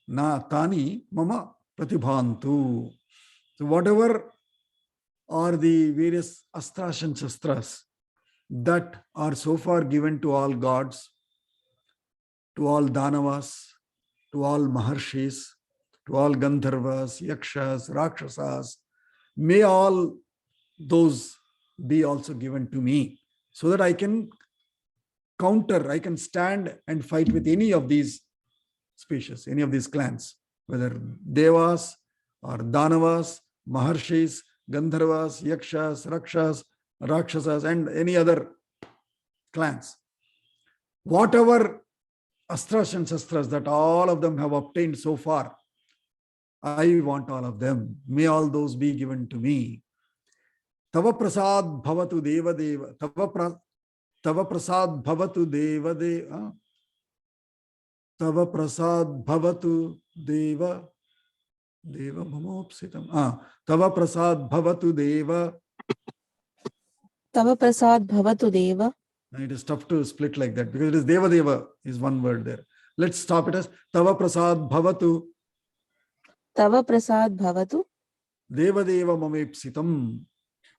Na tani mama pratibhantu. So whatever are the various astras and shastras that are so far given to all gods, to all Danavas, to all Maharshis, to all Gandharvas, Yakshas, Rakshasas, may all those be also given to me so that I can counter, I can stand and fight with any of these species, any of these clans, whether Devas or Danavas, Maharshis, Gandharvas, Yakshas, Rakshasas, and any other clans. Whatever astras and shastras that all of them have obtained so far, I want all of them. May all those be given to me. Tava prasad bhavatu deva deva. Tava prasad bhavatu deva deva. Tava prasad bhavatu deva. Deva mamopsitam. Tava prasad bhavatu deva. Tava prasad bhavatu deva. It is tough to split like that because it is deva deva is one word there. Let's stop it as Tava prasad bhavatu. Tava prasad bhavatu. Deva deva mamepsitam.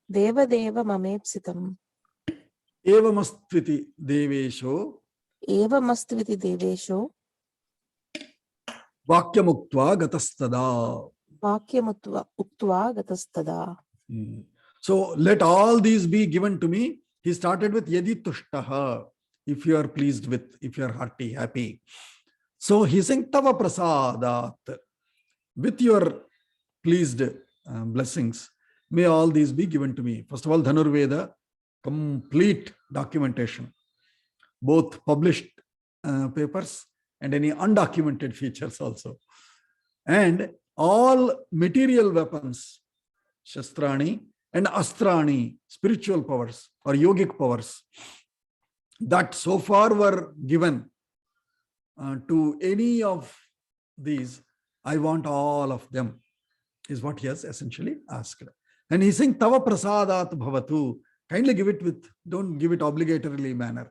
Deva deva mamepsitam. Evamastvriti devesho. Evamastvriti devesho. Vakyamuktva gatastada. Vakyamutva uktva gatastada. So let all these be given to me. He started with yadi tushtaha. If you are pleased with, if you are hearty, happy. So he's saying tava prasadat. With your pleased blessings, may all these be given to me. First of all, Dhanurveda, complete documentation, both published papers and any undocumented features also. And all material weapons, shastrani and astrani, spiritual powers or yogic powers, that so far were given to any of these. I want all of them, is what he has essentially asked. And he's saying, Tava prasadat bhavatu. Kindly give it with, don't give it obligatorily manner.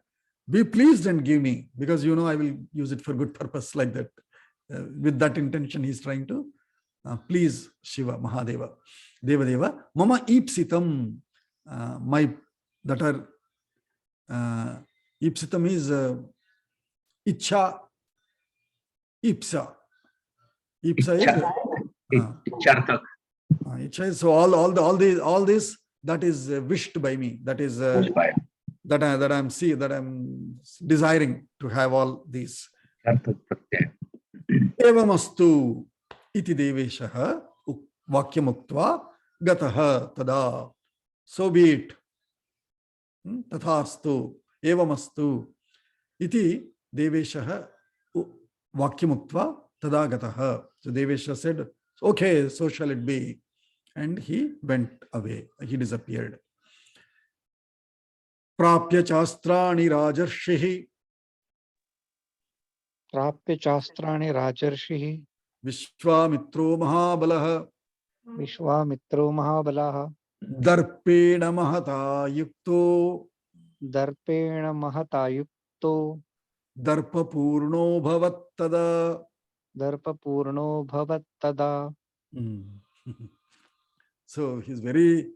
be pleased and give me, because you know I will use it for good purpose, like that. With that intention, he's trying to please Shiva, Mahadeva, Devadeva. Mama ipsitam, my that are ipsitam is ichha, ipsa. Ipsa is Ichartak. ichha is, so all this that is wished by me. That is that I'm desiring to have all these. Evamastu iti deveshaha vakyamukta gataha tada. So be it. Tathastu evamastu iti deveshaha vakyamukta tada gataha. So Devesha said, okay, so shall it be. And he went away. He disappeared. Prapya chastrani rajarshihi प्राप्य चास्त्राणि राजर्षिः विश्वामित्रो महाबलः विश्वामित्रो महाबलः दर्पेण महता युक्तो दर्पेण महता युक्तो दर्पपूर्णो भवत्तदा. दर्पपूर्णो भवत्तदा. So his very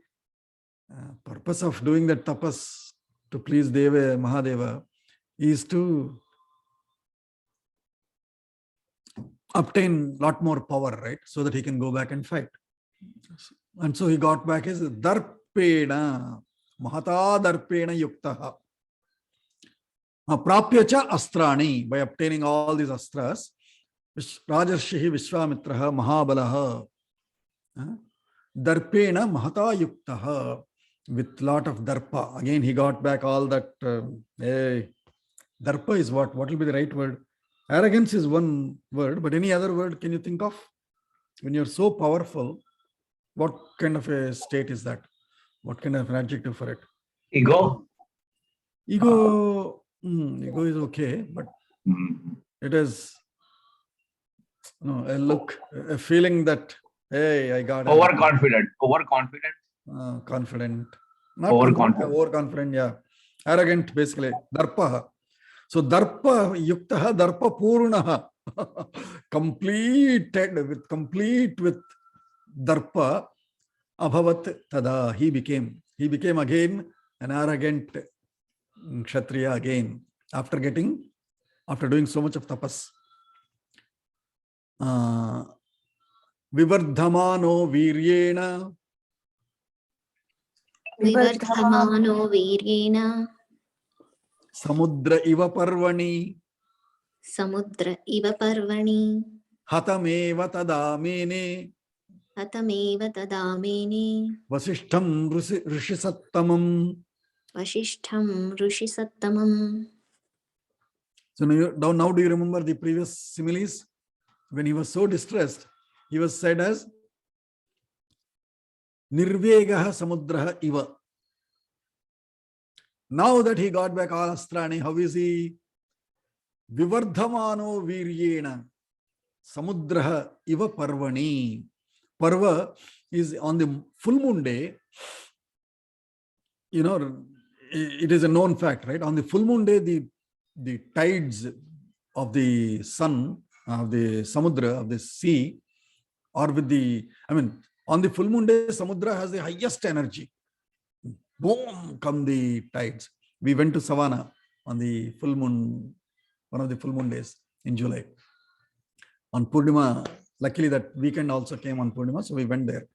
purpose of doing that tapas to please Deva Mahadeva is to obtain lot more power, right? So that he can go back and fight. And so he got back his darpena, mahata darpena yuktaha. Prapyacha astrani, by obtaining all these astras, Rajarshihi Viśwāmitraha Mahabalaha, darpena mahata yuktaha, with lot of darpa. Again, he got back all that. Darpa is what? What will be the right word? Arrogance is one word, but any other word can you think of? When you're so powerful, what kind of a state is that? What kind of an adjective for it? Ego. Ego is okay, but it is a look, a feeling that, hey, I got it. Overconfident. Confident. Not Overconfident. Overconfident, yeah. Arrogant, basically. Darpa. So darpa yuktaha, darpa purnaha. Complete with darpa, abhavat tada. He became again an arrogant kshatriya again, after doing so much of tapas. Vivardhamano viryena. Vivardhamano viryena. Samudra iva parvani. Samudra iva parvani. Hatameva tadamene. Hatameva tadamene. Vaśiṣṭham rishisattamam. Vaśiṣṭham rishisattamam. So now do you remember the previous similes? When he was so distressed, he was said as Nirvegaha Samudraha Iva. Now that he got back all astrani, how is he? Vivardhamano viryena Samudraha Iva Parvani. Parva is on the full moon day. You know, it is a known fact, right? On the full moon day, the tides of the sun, of the samudra, of the sea, or with on the full moon day, samudra has the highest energy. Boom, come the tides. We went to Savannah on the full moon, one of the full moon days in July. On Purnima, luckily that weekend also came on Purnima, so we went there.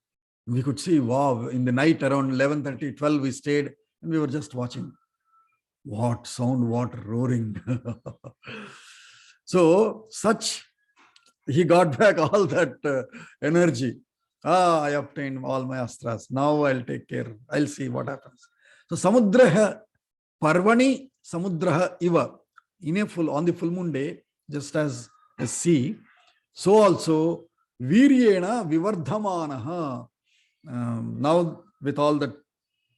We could see, wow, in the night around 11:30, 12, we stayed and we were just watching. What sound, what roaring. So he got back all that energy. I obtained all my astras. Now I'll take care. I'll see what happens. So Samudraha Parvani Samudraha Iva. On the full moon day, just as a sea, so also Viryena Vivardhamanaha. Now with all that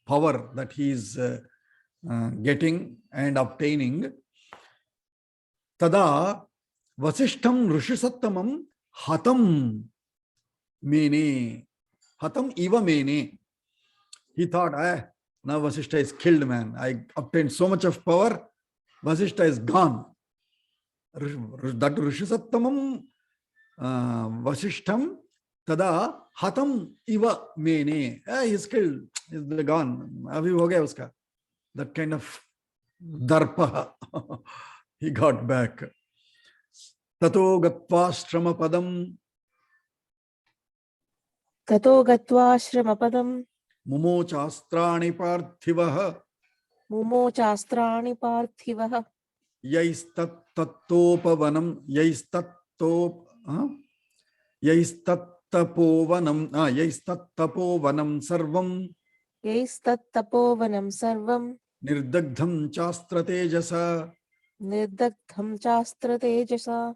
power that he is getting and obtaining, Tada Vaśiṣṭham rishisattamam hatam mene. Hatam iva mene. He thought, now Vaśiṣṭha is killed, man. I obtained so much of power. Vaśiṣṭha is gone. That Rishisattamam Vaśiṣṭham tada hatam iva mene. He's killed. He's gone. Abhi ho gaya uska. That kind of darpa. He got back. Tato gatva shrama padam Tato gatva shramapadam mumochastrani parthivaha mumochastrani parthivaha yaistattopavanam yaistattapovanam sarvam yaistattapovanam sarvam nirdagdham chastra tejasa. nirdagdham chastra tejasa.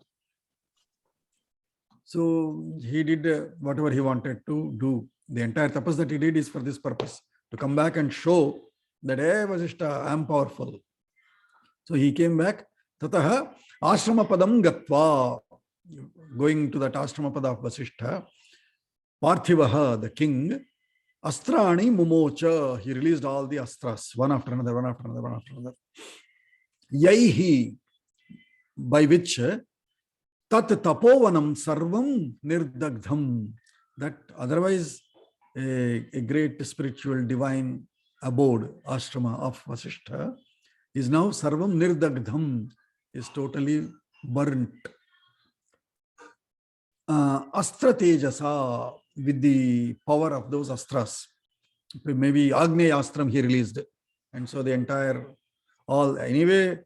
So he did whatever he wanted to do. The entire tapas that he did is for this purpose, to come back and show that, hey, Vaśiṣṭha, I am powerful. So he came back. Tataha ashrama padam gatva, going to that ashrama pada of Vaśiṣṭha. Parthivaha, the king, astrani mumocha, he released all the astras, one after another, one after another, one after another. Yaihi, by which tat tapovanam sarvam nirdagdham, that otherwise a great spiritual divine abode, ashrama of Vaśiṣṭha, is now sarvam nirdagdham, is totally burnt. Astra tejasa, with the power of those astras. Maybe Agneya Astram he released. And so the entire, anyway,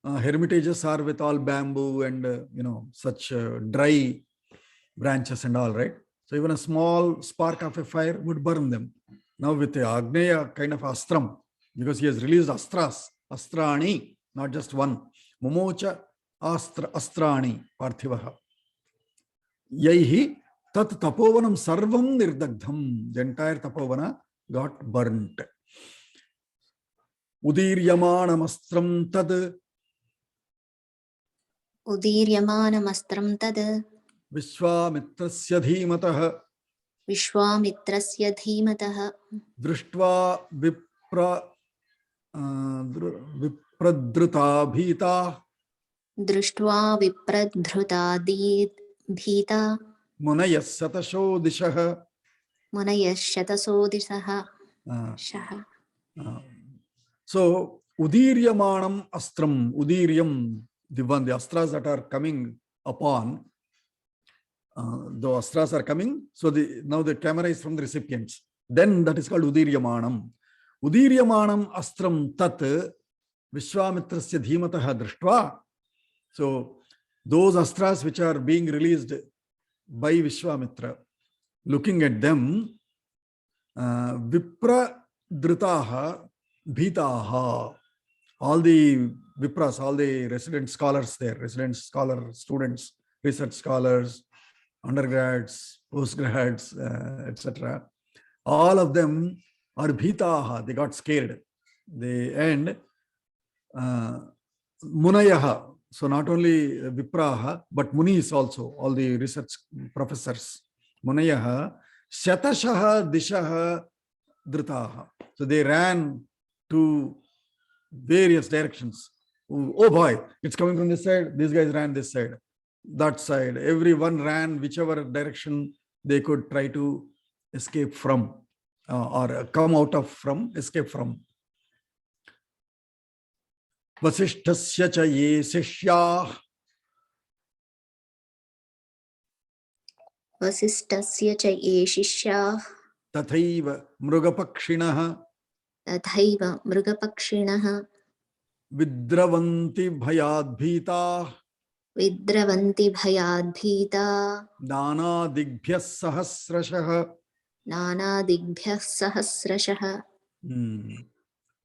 hermitages are with all bamboo and, such dry branches and all, right? So even a small spark of a fire would burn them. Now with the Agneya kind of Astram, because he has released astras, astrani, not just one. Mumocha astrani, parthivaha. Yaihi tat tapovanam sarvam nirdagdham, the entire tapovana got burnt. Udiryamanam astram tad Udiryamanamastram tad viśwāmitrasya dhīmatah viśwāmitrasya dhīmatah drishtva vipradruta bhītā drishtva vipradhruta bhītā munayas satasho dishah. munayas shataso disah shaha. So udiryamanam astram, udiryam, the astras that are coming upon, the astras are coming, so now the camera is from the recipients. Then that is called udiryamanam. Udiryamanam astram tat viśwāmitrasya dhīmatah drishtva. So those astras which are being released by Viśwāmitra, looking at them, vipradrutaha bhītāha, all the Vipras, all the resident scholars there, resident scholar students, research scholars, undergrads, postgrads, etc. All of them are bhītāha, they got scared. And munayaha, so not only Vipraha, but Munis also, all the research professors. Munayaha, shatashaha dishaha dritaha. So they ran to various directions. Oh boy, it's coming from this side. These guys ran this side, that side. Everyone ran whichever direction they could try to escape from, or come out of from, escape from. Vaśiṣṭhasya ca ye sishyah. Vaśiṣṭhasya ca ye sishyah Tathaiva mrugapakṣinah. tathaiva mrugapakṣinah Vidravanti bhayad bhītā. vidravanti bhayad bhītā Nānā digbhyas sahasrashah. nānādigbhyah sahasrashah.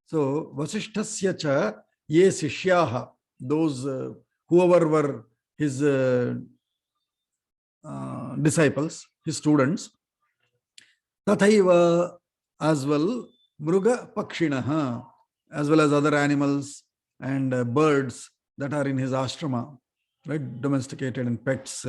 So Vaśiṣṭhasya ca ye sishyah, those whoever were his disciples, his students. Tathaiva, as well, mruga pakshinah, as well as other animals and birds that are in his ashrama, right? Domesticated and pets,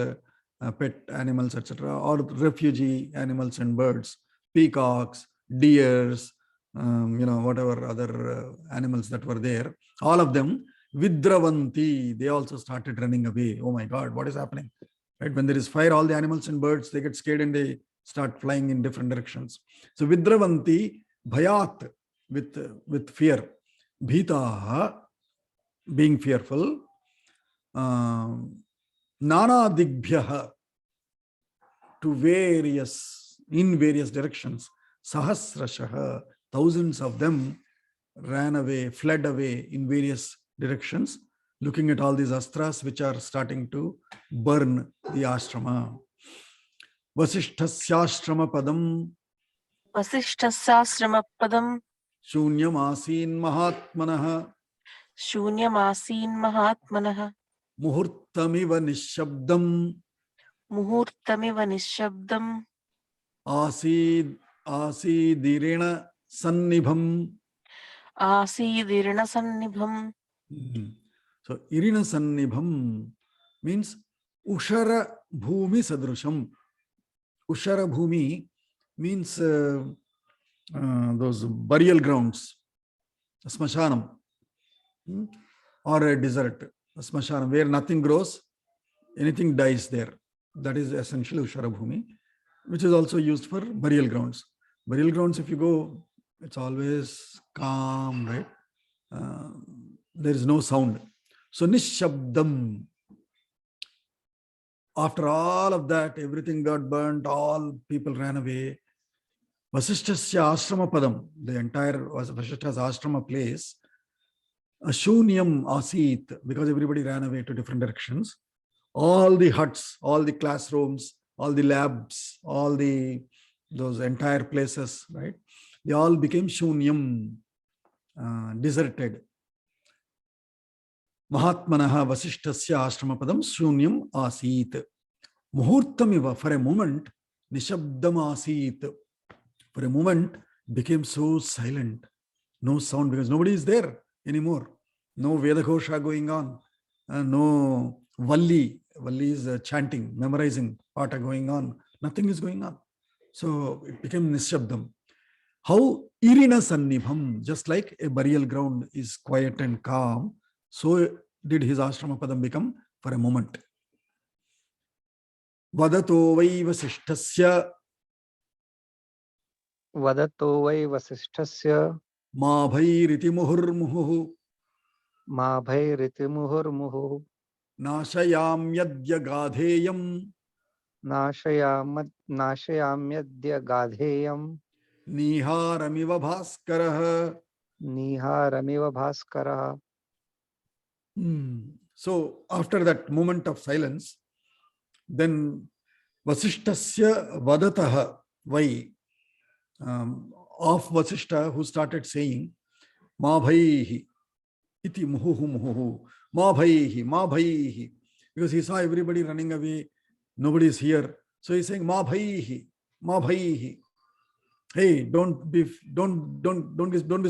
pet animals, etc., or refugee animals and birds, peacocks, deers, whatever other animals that were there. All of them Vidravanti, they also started running away. Oh my God, what is happening? Right? When there is fire, all the animals and birds, they get scared and they start flying in different directions. So Vidravanti, bhayat, with fear. Bhitaha, being fearful. Nana digbhyaha, in various directions. Sahasrashaha, thousands of them ran away, fled away in various directions, looking at all these astras which are starting to burn the ashrama. Vaśiṣṭhasya padam वसिष्ठस्याश्रमपदं shunyam asin mahatmanah शून्यमासीन् महात्मनः muhurtamiva nishabdam मुहूर्तमिव निःशब्दम् asidirena sannibham. आसीदिर्णसन्निभम्. So irina sannibham means ushara bhumi sadrusham. Ushara bhumi means those burial grounds, smashanam, or a desert, a smashanam, where nothing grows, anything dies there. That is essentially ushara bhumi, which is also used for burial grounds. Burial grounds, if you go, it's always calm, right? There is no sound. So nishabdam. After all of that, everything got burnt, all people ran away. Vaśiṣṭhasya ashrama padam, the entire Vaśiṣṭha's ashrama place, ashunyam asit, because everybody ran away to different directions. All the huts, all the classrooms, all the labs, all those entire places, right? They all became shunyam, deserted. Mahatmanaha Vaśiṣṭhasya ashrama padam shunyam asit. Muhurtamiva, for a moment, nishabdam asit. For a moment, became so silent, no sound, because nobody is there anymore. No Vedakosha going on, no Valli. Valli is chanting, memorizing, pata going on. Nothing is going on. So it became nishabdam. How irina sannibham, just like a burial ground is quiet and calm, so did his ashrama padam become for a moment. Vadato vai vaśiṣṭhasya Vadato vai Vasisthasya ma bhairiti muhurmuhu ma bhairiti muhurmuhu nashayam yadya gadheyam nashayamyadya gadheyam niharamiva bhaskarah. niharamiva bhaskara. So after that moment of silence, then Vaśiṣṭhasya vadataha vai, of Vaśiṣṭha, who started saying ma bhaihi iti muhuhu muhuhu, ma bhaihi, because he saw everybody running away, nobody is here, so he's saying ma bhaihi. Hey, don't be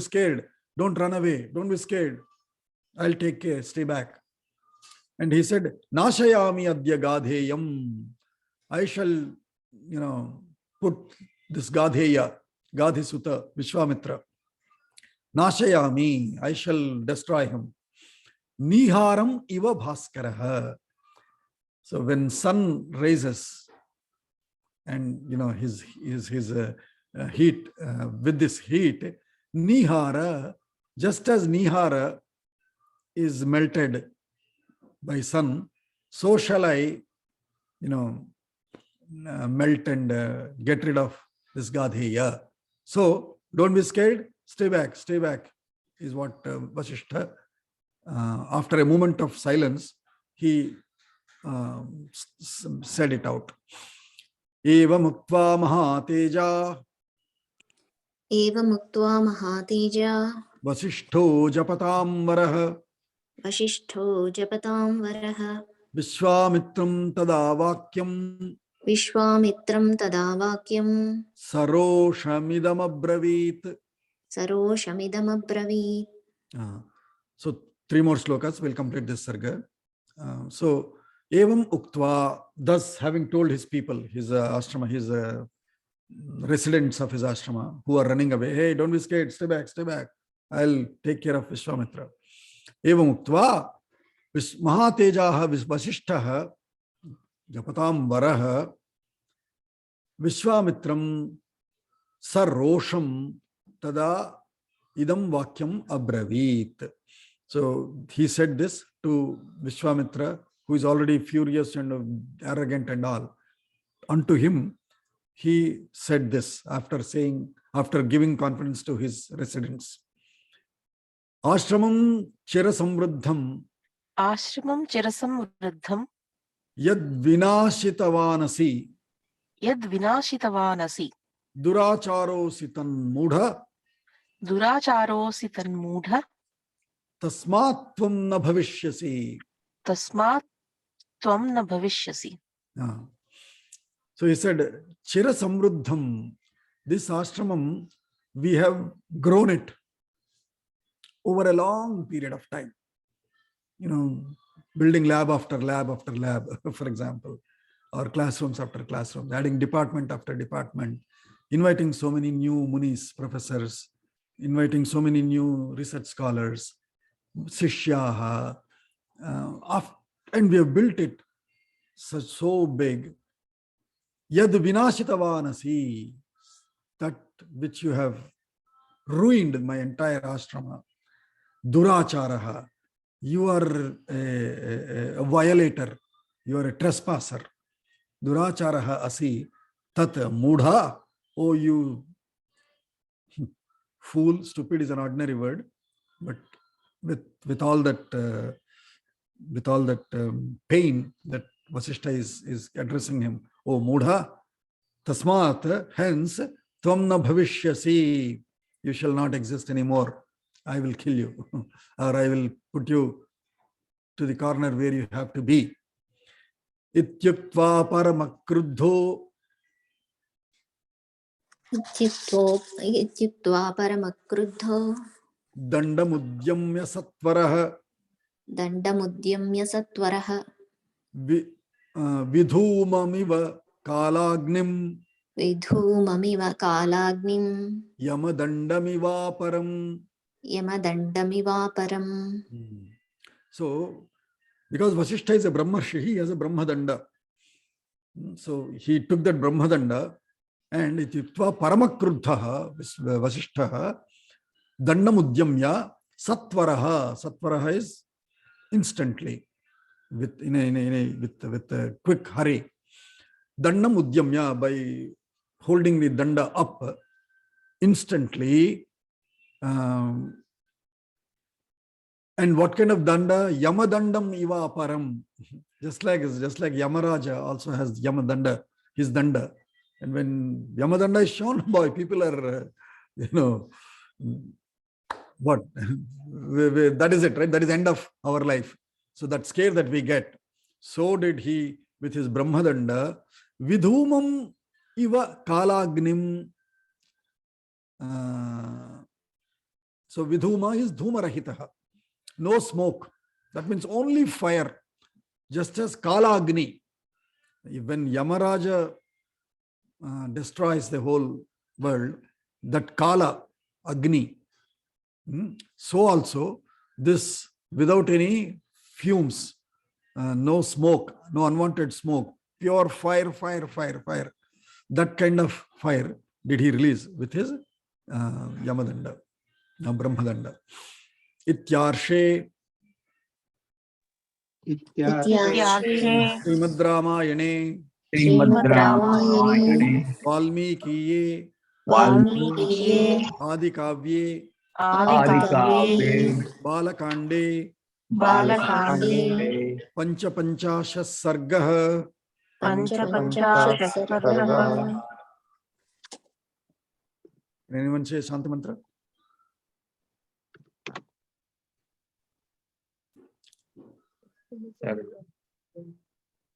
scared, don't run away, don't be scared, I'll take care, stay back. And he said, nashayami adya gadheyam, I shall, put this gadheya, gadhisutta, viśwāmitra, nashayami, I shall destroy him. Niharam iva bhaskaraha. So when sun rises and his heat, with this heat, nihara, just as nihara is melted by sun, so shall I, melt and get rid of this gadheya. So don't be scared, stay back, is what Vaśiṣṭha, after a moment of silence, he said it out. Eva muktva mahateja एवमुक्त्वा महातेजा Vaśiṣṭho japatam varah वसिष्ठो जपतां वरः viśwāmitram tada vakyam विश्वामित्रं तदा वाक्यं saroshamidam abravit. सरोषमिदमब्रवीत्. So 3 more slokas will complete this sarga. So evam uktva, thus having told his people, his ashrama, his residents of his ashrama who are running away, hey, don't be scared, stay back, I'll take care of Viśwāmitra. Evam uktva Mahatejaha Vaśiṣṭha Japatam Varaha Viśwāmitram Sarosham Tada Idam Vakyam Abravit. So he said this to Viśwāmitra, who is already furious and arrogant and all. Unto him, he said this after giving confidence to his residents. Ashramam chira samruddham Ashramam chirasam vruddham yad vinashitavanasi yad vinashitavanasi duracharosi tanmudha duracharosi tanmudha tasmat tvam na bhavishyasi. tasmat tvam na bhavishyasi. So he said, chira samruddham, this ashramam, we have grown it over a long period of time. Building lab after lab after lab, for example, or classrooms after classrooms, adding department after department, inviting so many new munis, professors, inviting so many new research scholars, sishyaha, and we have built it so big. Yad vinashitavanasi, that which you have ruined my entire ashrama. Duracharaha, you are a violator, you are a trespasser. Duracharaha asi tat mudha, oh you fool. Stupid is an ordinary word, but with all that pain that Vaśiṣṭha is addressing him. Oh mudha, tasmat, hence tvam na bhavishyasi, you shall not exist anymore. I will kill you, or I will put you to the corner where you have to be. Ityuktva paramakrudho Ityuktva paramakrudho dandamudyamya satvaraha dandamudyamya satvaraha vidhumamiva kalagnim vidhumamiva kalagnim yamadandamivaparam. yamadandamivaparam. So, because Vaśiṣṭha is a Brahmarshi, he has a Brahmadanda. So he took that Brahmadanda and ityuktva paramakrudhaha Vaśiṣṭha dandamudyamya satvaraha. Satvaraha is instantly, with a quick hurry. Dandamudyamya, by holding the danda up instantly. And what kind of danda? Yamadandam iva aparam. Just like Yamaraja also has Yamadanda, his danda. And when Yamadanda is shown, boy, people are, what? That is it, right? That is the end of our life. So that scare that we get, so did he with his Brahmadanda. Vidhumam iva kalagnim. So vidhuma is dhumarahitaha. No smoke. That means only fire. Just as Kala Agni. When Yamaraja destroys the whole world, that Kala Agni. So also this, without any fumes, no smoke, no unwanted smoke, pure fire. That kind of fire did he release with his Yamadanda, Brahmadanda. Ityarshe Srimad Ramayane Valmikiye Adi Kavye Balakande Panchapanchasha Sargah. Panchapanchasha. Can anyone say Shanti Mantra?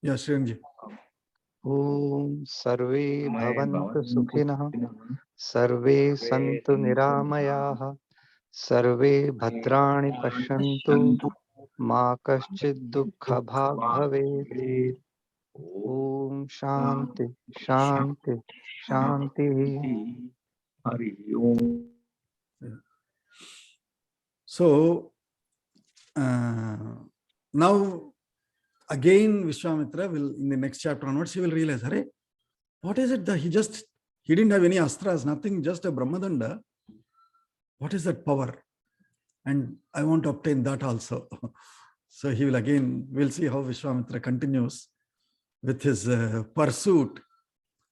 Yes, Srinji. Om Sarve Bhavantu Sukhinah Sarve Santu Niramayaha Sarve Bhadrani Pashyantu Ma Kaschid Dukkha Bhag Bhavet. Om Shanti Shanti Shanti. Hari Om. So now again Viśwāmitra will, in the next chapter onwards, he will realize, Hare, what is it that he didn't have any astras, nothing, just a Brahmadanda. What is that power? And I want to obtain that also. So he will again, we'll see how Viśwāmitra continues with his pursuit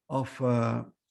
of